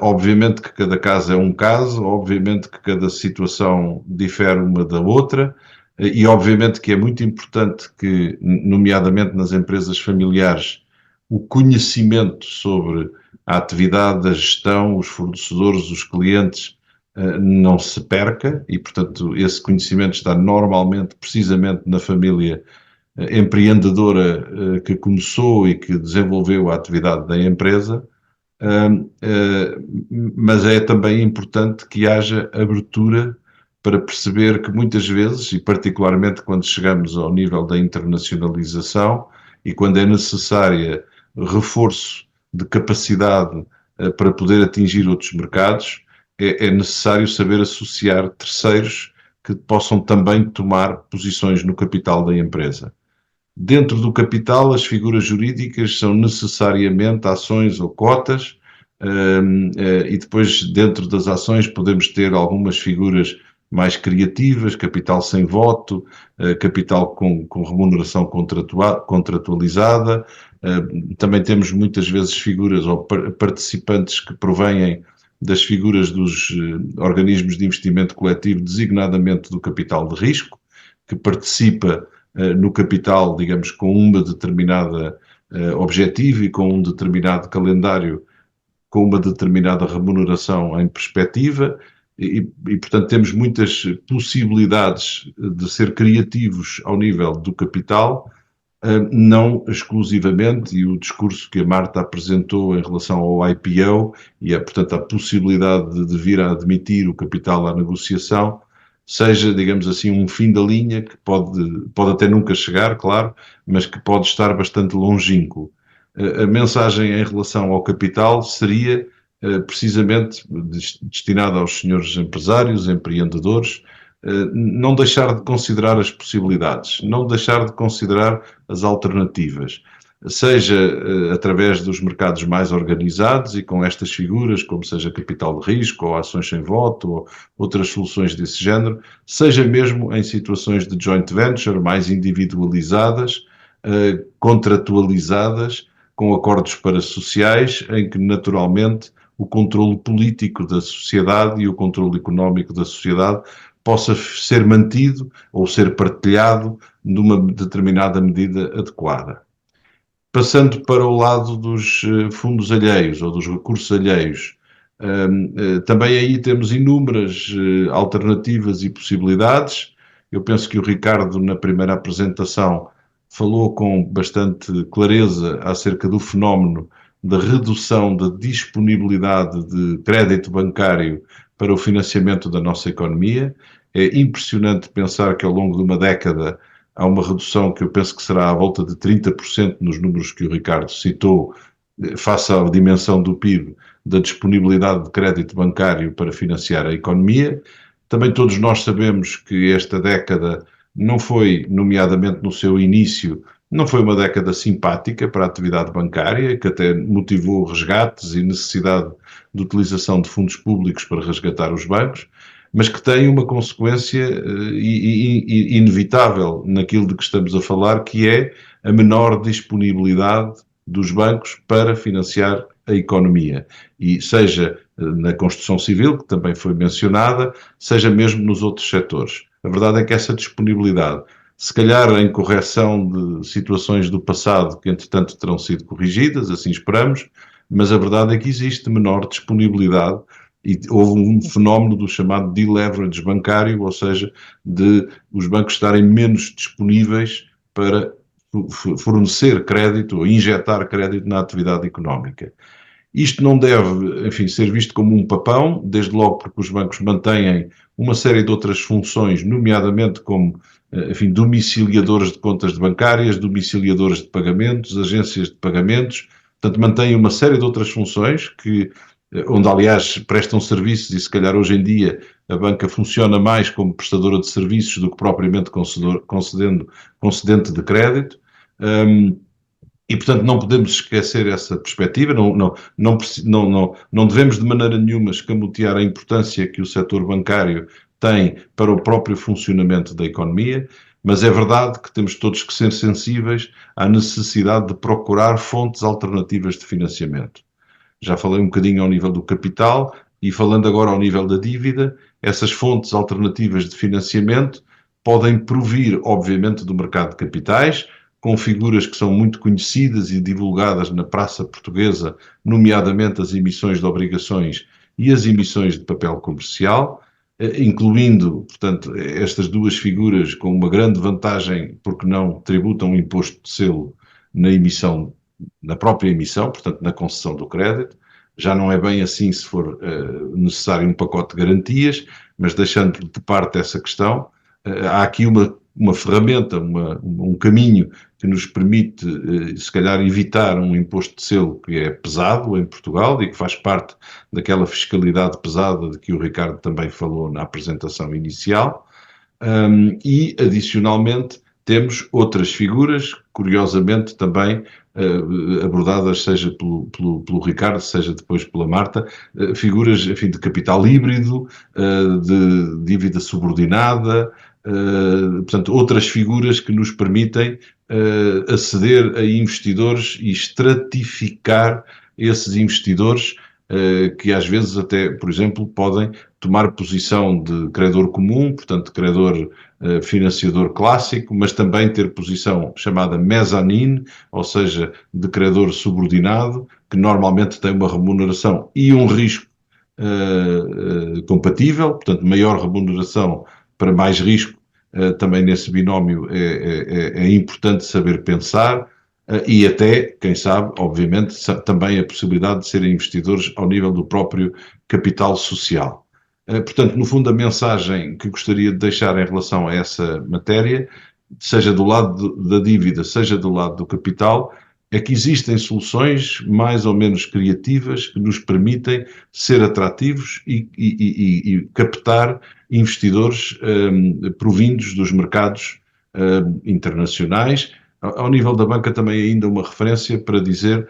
Obviamente que cada caso é um caso, obviamente que cada situação difere uma da outra, e obviamente que é muito importante que, nomeadamente nas empresas familiares, o conhecimento sobre a atividade, a gestão, os fornecedores, os clientes, não se perca, e portanto esse conhecimento está normalmente precisamente na família empreendedora que começou e que desenvolveu a atividade da empresa. Mas é também importante que haja abertura para perceber que muitas vezes, e particularmente quando chegamos ao nível da internacionalização e quando é necessária reforço de capacidade para poder atingir outros mercados, é necessário saber associar terceiros que possam também tomar posições no capital da empresa. Dentro do capital, as figuras jurídicas são necessariamente ações ou cotas, e depois dentro das ações podemos ter algumas figuras mais criativas, capital sem voto, capital com remuneração contratualizada. Também temos muitas vezes figuras ou participantes que provêm das figuras dos organismos de investimento coletivo, designadamente do capital de risco, que participa no capital, digamos, com uma determinada objetivo e com um determinado calendário, com uma determinada remuneração em perspectiva, e portanto temos muitas possibilidades de ser criativos ao nível do capital, não exclusivamente, e o discurso que a Marta apresentou em relação ao IPO e, portanto, a possibilidade de vir a admitir o capital à negociação, seja, digamos assim, um fim da linha que pode até nunca chegar, claro, mas que pode estar bastante longínquo. A mensagem em relação ao capital seria precisamente destinada aos senhores empresários, empreendedores, não deixar de considerar as possibilidades, não deixar de considerar as alternativas. seja através dos mercados mais organizados e com estas figuras, como seja capital de risco, ou ações sem voto, ou outras soluções desse género, seja mesmo em situações de joint venture mais individualizadas, contratualizadas, com acordos parasociais, em que naturalmente o controle político da sociedade e o controle económico da sociedade possa ser mantido ou ser partilhado numa determinada medida adequada. Passando para o lado dos fundos alheios ou dos recursos alheios, também aí temos inúmeras alternativas e possibilidades. Eu penso que o Ricardo, na primeira apresentação, falou com bastante clareza acerca do fenómeno da redução da disponibilidade de crédito bancário para o financiamento da nossa economia. É impressionante pensar que ao longo de uma década há uma redução que eu penso que será à volta de 30% nos números que o Ricardo citou, face à dimensão do PIB, da disponibilidade de crédito bancário para financiar a economia. Também todos nós sabemos que esta década não foi, nomeadamente no seu início, não foi uma década simpática para a atividade bancária, que até motivou resgates e necessidade de utilização de fundos públicos para resgatar os bancos, mas que tem uma consequência inevitável naquilo de que estamos a falar, que é a menor disponibilidade dos bancos para financiar a economia. E seja na construção civil, que também foi mencionada, seja mesmo nos outros setores. A verdade é que essa disponibilidade, se calhar em correção de situações do passado que entretanto terão sido corrigidas, assim esperamos, mas a verdade é que existe menor disponibilidade e houve um fenómeno do chamado deleverage bancário, ou seja, de os bancos estarem menos disponíveis para fornecer crédito ou injetar crédito na atividade económica. Isto não deve, enfim, ser visto como um papão, desde logo porque os bancos mantêm uma série de outras funções, nomeadamente como, enfim, domiciliadores de contas bancárias, domiciliadores de pagamentos, agências de pagamentos, portanto, mantêm uma série de outras funções que, onde aliás prestam serviços e se calhar hoje em dia a banca funciona mais como prestadora de serviços do que propriamente concedente de crédito. E, portanto, não podemos esquecer essa perspectiva, não devemos de maneira nenhuma escamotear a importância que o setor bancário tem para o próprio funcionamento da economia, mas é verdade que temos todos que ser sensíveis à necessidade de procurar fontes alternativas de financiamento. Já falei um bocadinho ao nível do capital e falando agora ao nível da dívida, essas fontes alternativas de financiamento podem provir, obviamente, do mercado de capitais, com figuras que são muito conhecidas e divulgadas na praça portuguesa, nomeadamente as emissões de obrigações e as emissões de papel comercial, incluindo, portanto, estas duas figuras com uma grande vantagem, porque não tributam um imposto de selo na emissão, na própria emissão, portanto, na concessão do crédito. Já não é bem assim se for necessário um pacote de garantias, mas deixando de parte essa questão, há aqui uma ferramenta, um caminho que nos permite, se calhar, evitar um imposto de selo que é pesado em Portugal e que faz parte daquela fiscalidade pesada de que o Ricardo também falou na apresentação inicial. E, adicionalmente, temos outras figuras, curiosamente também abordadas, seja pelo Ricardo, seja depois pela Marta, figuras, enfim, de capital híbrido, de dívida subordinada, portanto, outras figuras que nos permitem aceder a investidores e estratificar esses investidores que às vezes até, por exemplo, podem tomar posição de credor comum, portanto, credor financiador clássico, mas também ter posição chamada mezzanine, ou seja, de credor subordinado, que normalmente tem uma remuneração e um risco compatível, portanto, maior remuneração para mais risco, também nesse binómio é importante saber pensar, e até, quem sabe, obviamente, também a possibilidade de serem investidores ao nível do próprio capital social. Portanto, no fundo, a mensagem que gostaria de deixar em relação a essa matéria, seja do lado da dívida, seja do lado do capital, é que existem soluções mais ou menos criativas que nos permitem ser atrativos e captar investidores provindos dos mercados internacionais, Ao nível da banca também ainda uma referência para dizer,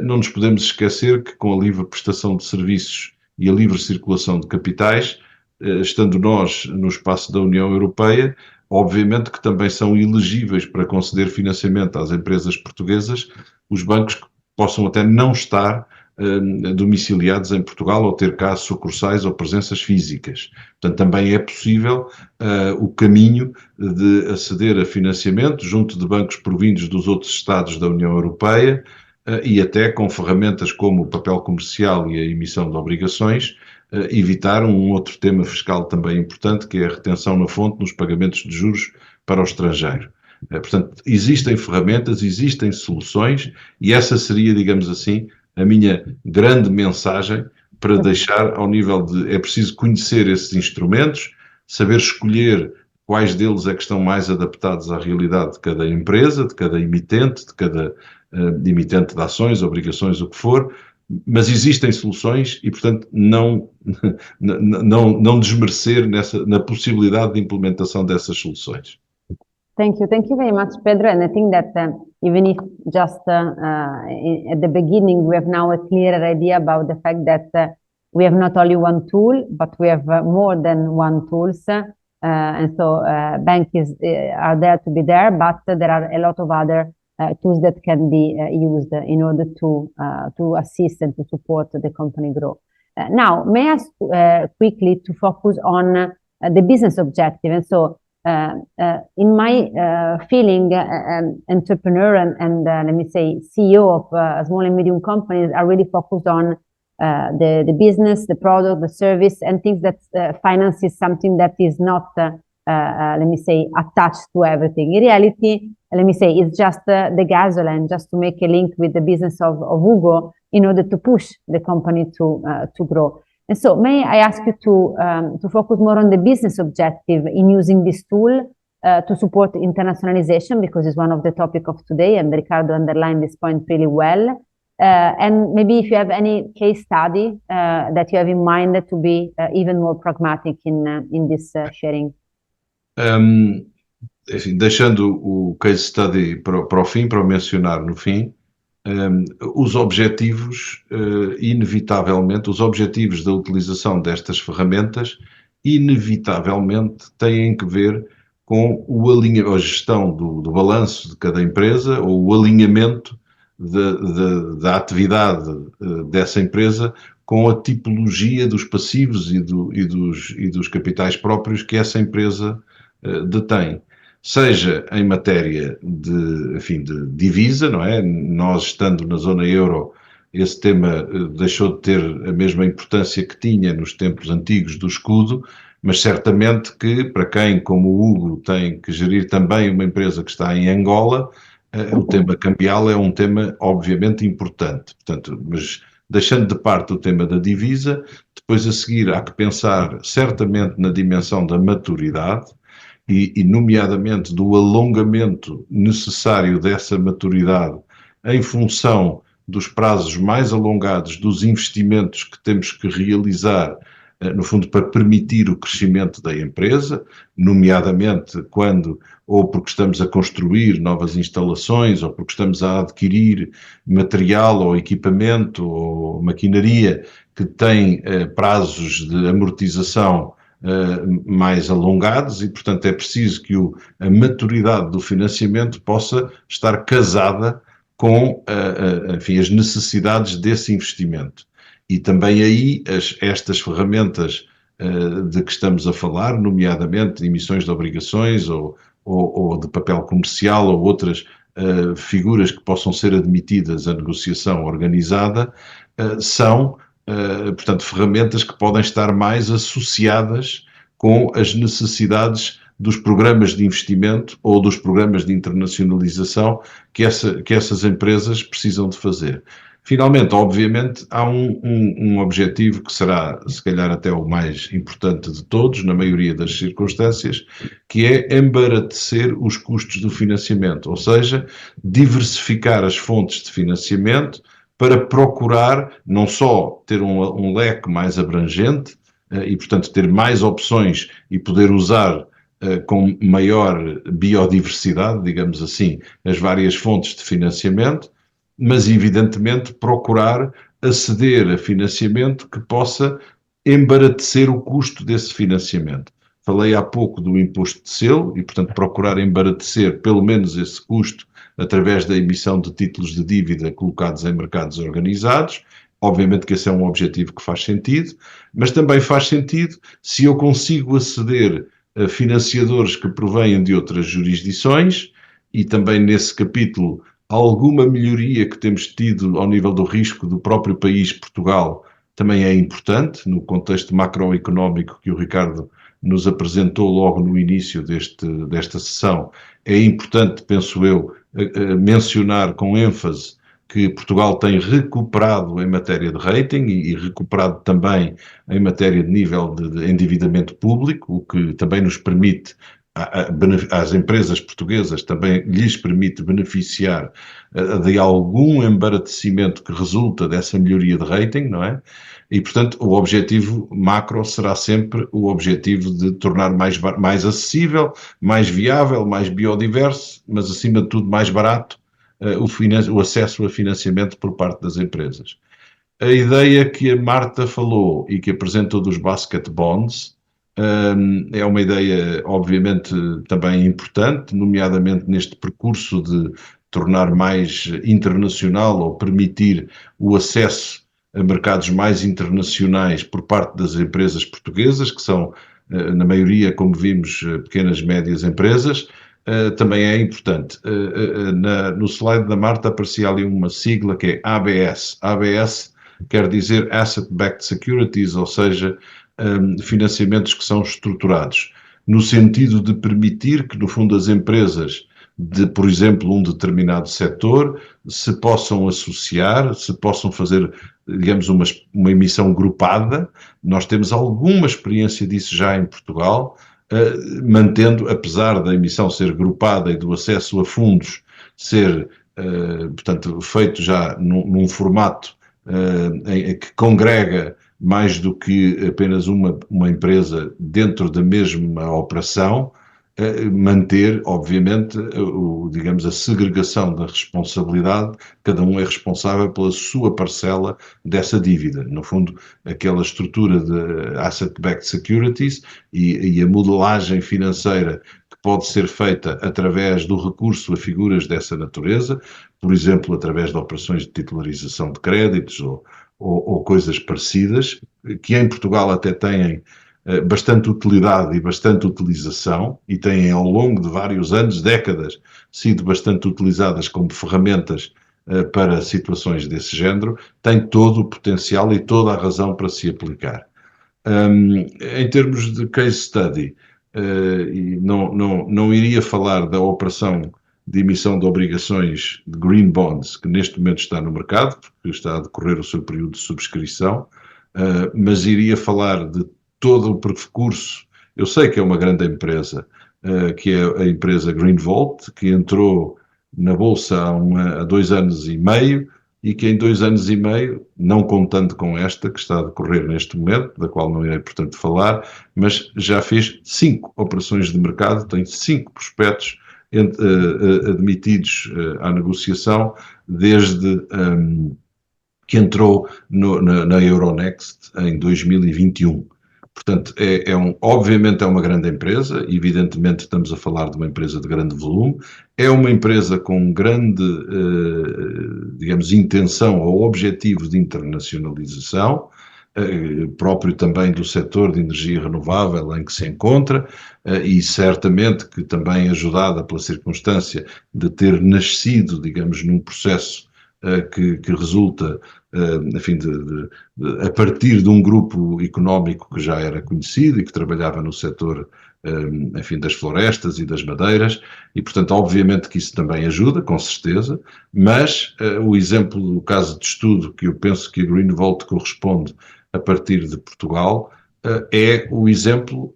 não nos podemos esquecer que com a livre prestação de serviços e a livre circulação de capitais, estando nós no espaço da União Europeia, obviamente que também são elegíveis para conceder financiamento às empresas portuguesas os bancos que possam até não estar domiciliados em Portugal ou ter cá sucursais ou presenças físicas. Portanto, também é possível o caminho de aceder a financiamento junto de bancos provindos dos outros Estados da União Europeia e até com ferramentas como o papel comercial e a emissão de obrigações, evitar um outro tema fiscal também importante, que é a retenção na fonte nos pagamentos de juros para o estrangeiro. Portanto, existem ferramentas, existem soluções e essa seria, digamos assim, a minha grande mensagem para deixar ao nível de... É preciso conhecer esses instrumentos, saber escolher quais deles é que estão mais adaptados à realidade de cada empresa, de cada emitente, de cada emitente de ações, obrigações, o que for, mas existem soluções e, portanto, não desmerecer na possibilidade de implementação dessas soluções. Thank you very much, Pedro. And I think that even if just at the beginning we have now a clearer idea about the fact that we have not only one tool, but we have more than one tools. And so banks are there to be there, but there are a lot of other tools that can be used in order to assist and to support the company grow. Now, may I ask quickly to focus on the business objective? And so in my feeling, entrepreneur and let me say CEO of small and medium companies are really focused on the business, the product, the service, and things that finance is something that is not, let me say, attached to everything. In reality, let me say, it's just the gasoline, just to make a link with the business of Ugo in order to push the company to grow. And so may I ask you to focus more on the business objective in using this tool to support internationalization, because it's one of the topic of today, and Ricardo underlined this point really well. And maybe if you have any case study that you have in mind to be even more pragmatic in this sharing. Enfim, deixando o case study para o fim, para o mencionar no fim, os objetivos, inevitavelmente, os objetivos da utilização destas ferramentas, inevitavelmente têm que ver com a gestão do balanço de cada empresa ou o alinhamento da atividade dessa empresa com a tipologia dos passivos e dos capitais próprios que essa empresa detém. Seja em matéria de divisa, não é? Nós, estando na zona euro, esse tema deixou de ter a mesma importância que tinha nos tempos antigos do escudo, mas certamente que, para quem, como o Hugo, tem que gerir também uma empresa que está em Angola, o tema cambial é um tema, obviamente, importante. Portanto, mas deixando de parte o tema da divisa, depois a seguir há que pensar certamente na dimensão da maturidade, e nomeadamente do alongamento necessário dessa maturidade em função dos prazos mais alongados dos investimentos que temos que realizar, no fundo, para permitir o crescimento da empresa, nomeadamente quando, ou porque estamos a construir novas instalações, ou porque estamos a adquirir material ou equipamento ou maquinaria que tem prazos de amortização mais alongados e, portanto, é preciso que a maturidade do financiamento possa estar casada com, enfim, as necessidades desse investimento. E também aí estas ferramentas de que estamos a falar, nomeadamente emissões de obrigações ou de papel comercial ou outras figuras que possam ser admitidas à negociação organizada, são portanto, ferramentas que podem estar mais associadas com as necessidades dos programas de investimento ou dos programas de internacionalização que essas empresas precisam de fazer. Finalmente, obviamente, há um objetivo que será, se calhar, até o mais importante de todos, na maioria das circunstâncias, que é embaratecer os custos do financiamento, ou seja, diversificar as fontes de financiamento, para procurar não só ter um leque mais abrangente e, portanto, ter mais opções e poder usar com maior biodiversidade, digamos assim, as várias fontes de financiamento, mas evidentemente procurar aceder a financiamento que possa embaratecer o custo desse financiamento. Falei há pouco do imposto de selo e, portanto, procurar embaratecer pelo menos esse custo através da emissão de títulos de dívida colocados em mercados organizados. Obviamente que esse é um objetivo que faz sentido, mas também faz sentido se eu consigo aceder a financiadores que provêm de outras jurisdições, e também nesse capítulo alguma melhoria que temos tido ao nível do risco do próprio país, Portugal, também é importante, no contexto macroeconómico que o Ricardo nos apresentou logo no início desta sessão. É importante, penso eu, mencionar com ênfase que Portugal tem recuperado em matéria de rating e recuperado também em matéria de nível de endividamento público, o que também nos permite, às empresas portuguesas, também lhes permite beneficiar de algum embaraçamento que resulta dessa melhoria de rating, não é? E, portanto, o objetivo macro será sempre o objetivo de tornar mais acessível, mais viável, mais biodiverso, mas, acima de tudo, mais barato o acesso a financiamento por parte das empresas. A ideia que a Marta falou e que apresentou dos basket bonds é uma ideia, obviamente, também importante, nomeadamente neste percurso de tornar mais internacional ou permitir o acesso a mercados mais internacionais por parte das empresas portuguesas, que são, na maioria, como vimos, pequenas, médias empresas. Também é importante. No slide da Marta aparecia ali uma sigla que é ABS. ABS quer dizer Asset Backed Securities, ou seja, financiamentos que são estruturados, no sentido de permitir que, no fundo, as empresas de, por exemplo, um determinado setor se possam associar, se possam fazer, digamos, uma emissão grupada. Nós temos alguma experiência disso já em Portugal, mantendo, apesar da emissão ser grupada e do acesso a fundos ser, portanto, feito já num formato que congrega mais do que apenas uma empresa dentro da mesma operação, manter, obviamente, digamos, a segregação da responsabilidade. Cada um é responsável pela sua parcela dessa dívida. No fundo, aquela estrutura de asset-backed securities e a modelagem financeira que pode ser feita através do recurso a figuras dessa natureza, por exemplo, através de operações de titularização de créditos ou coisas parecidas, que em Portugal até têm bastante utilidade e bastante utilização, e têm ao longo de vários anos, décadas, sido bastante utilizadas como ferramentas para situações desse género, tem todo o potencial e toda a razão para se aplicar. Em termos de case study, não iria falar da operação de emissão de obrigações de green bonds, que neste momento está no mercado, porque está a decorrer o seu período de subscrição, mas iria falar de todo o percurso. Eu sei que é uma grande empresa, que é a empresa Greenvolt, que entrou na Bolsa há 2 anos e meio, e que em 2 anos e meio, não contando com esta que está a decorrer neste momento, da qual não irei, portanto, falar, mas já fez 5 operações de mercado, tem 5 prospectos admitidos à negociação desde que entrou na Euronext em 2021. Portanto, obviamente é uma grande empresa, evidentemente estamos a falar de uma empresa de grande volume, é uma empresa com grande, digamos, intenção ou objetivo de internacionalização, próprio também do setor de energia renovável em que se encontra, e certamente que também ajudada pela circunstância de ter nascido, digamos, num processo que resulta, enfim, a partir de um grupo económico que já era conhecido e que trabalhava no setor, enfim, das florestas e das madeiras, e, portanto, obviamente que isso também ajuda, com certeza, mas o exemplo do caso de estudo que eu penso que a Greenvolt corresponde a partir de Portugal é o exemplo,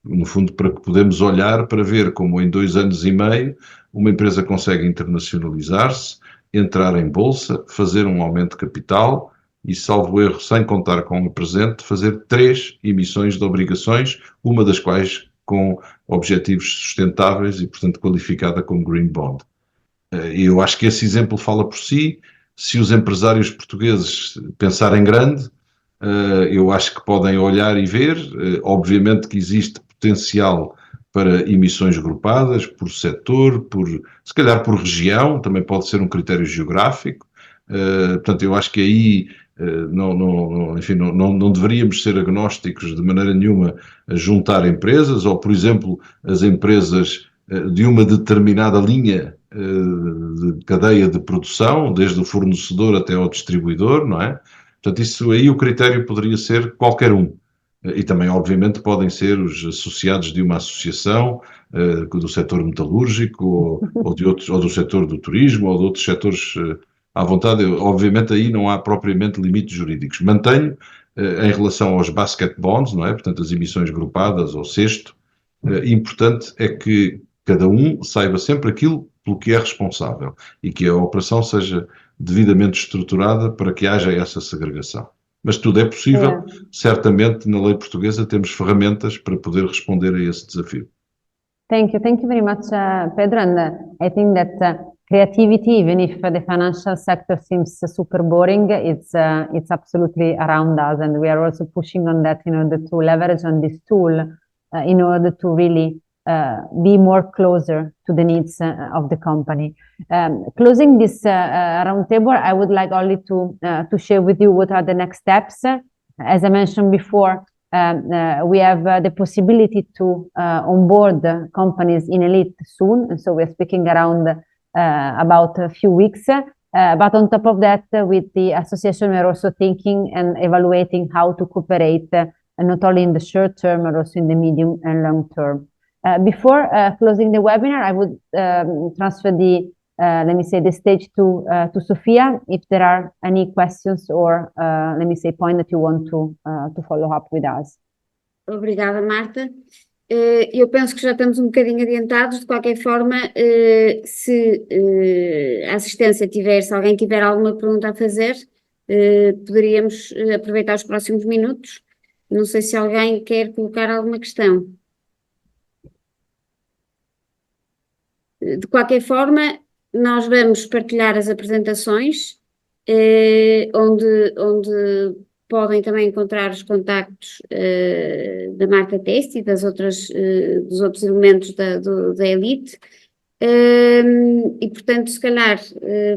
no fundo, para que podemos olhar para ver como em 2 anos e meio uma empresa consegue internacionalizar-se, entrar em bolsa, fazer um aumento de capital e, salvo erro, sem contar com o presente, fazer 3 emissões de obrigações, uma das quais com objetivos sustentáveis e, portanto, qualificada como Green Bond. E eu acho que esse exemplo fala por si. Se os empresários portugueses pensarem grande, eu acho que podem olhar e ver. Obviamente que existe potencial para emissões agrupadas, por setor, se calhar por região, também pode ser um critério geográfico. Portanto, eu acho que aí não deveríamos ser agnósticos de maneira nenhuma a juntar empresas, ou, por exemplo, as empresas de uma determinada linha de cadeia de produção, desde o fornecedor até ao distribuidor, não é? Portanto, isso aí o critério poderia ser qualquer um. E também, obviamente, podem ser os associados de uma associação do setor metalúrgico ou do setor do turismo ou de outros setores à vontade. Obviamente, aí não há propriamente limites jurídicos. Mantenho, em relação aos basket bonds, não é? Portanto, as emissões grupadas ou cesto, importante é que cada um saiba sempre aquilo pelo que é responsável e que a operação seja devidamente estruturada para que haja essa segregação. Mas tudo é possível. Certamente, na lei portuguesa temos ferramentas para poder responder a esse desafio. Thank you very much, Pedro. And I think that creativity, even if the financial sector seems super boring, it's absolutely around us, and we are also pushing on that in order to leverage on this tool in order to really be more closer to the needs of the company. Closing this roundtable, I would like only to share with you what are the next steps. As I mentioned before, we have the possibility to onboard companies in Elite soon, and so we're speaking around about a few weeks. But on top of that, with the association, we're also thinking and evaluating how to cooperate, not only in the short term, but also in the medium and long term. Before closing the webinar, I would transfer the the stage to Sofia, if there are any questions or point that you want to follow up with us. Obrigada, Marta. Eu penso que já estamos um bocadinho adiantados. De qualquer forma, se a assistência se alguém tiver alguma pergunta a fazer, poderíamos aproveitar os próximos minutos. Não sei se alguém quer colocar alguma questão. De qualquer forma, nós vamos partilhar as apresentações, onde podem também encontrar os contactos da Marta Testi e dos outros elementos da Elite. E, portanto, se calhar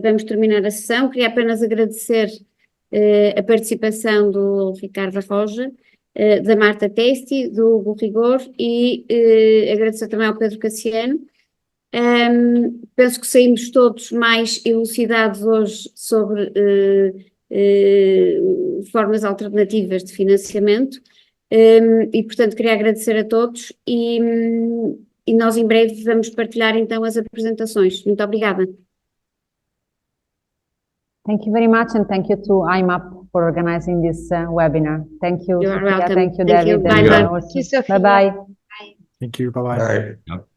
vamos terminar a sessão. Queria apenas agradecer a participação do Ricardo Arroja, da Marta Testi, do Hugo Rigor e agradecer também ao Pedro Cassiano. Penso que saímos todos mais elucidados hoje sobre formas alternativas de financiamento e, portanto, queria agradecer a todos e nós em breve vamos partilhar então as apresentações. Muito obrigada. Thank you very much, and thank you to IMAP for organizing this webinar. Thank you, You are Sofia. welcome. Thank you, Thank you. David. Bye-bye. Bye-bye. Bye. Thank you. Bye-bye. Bye.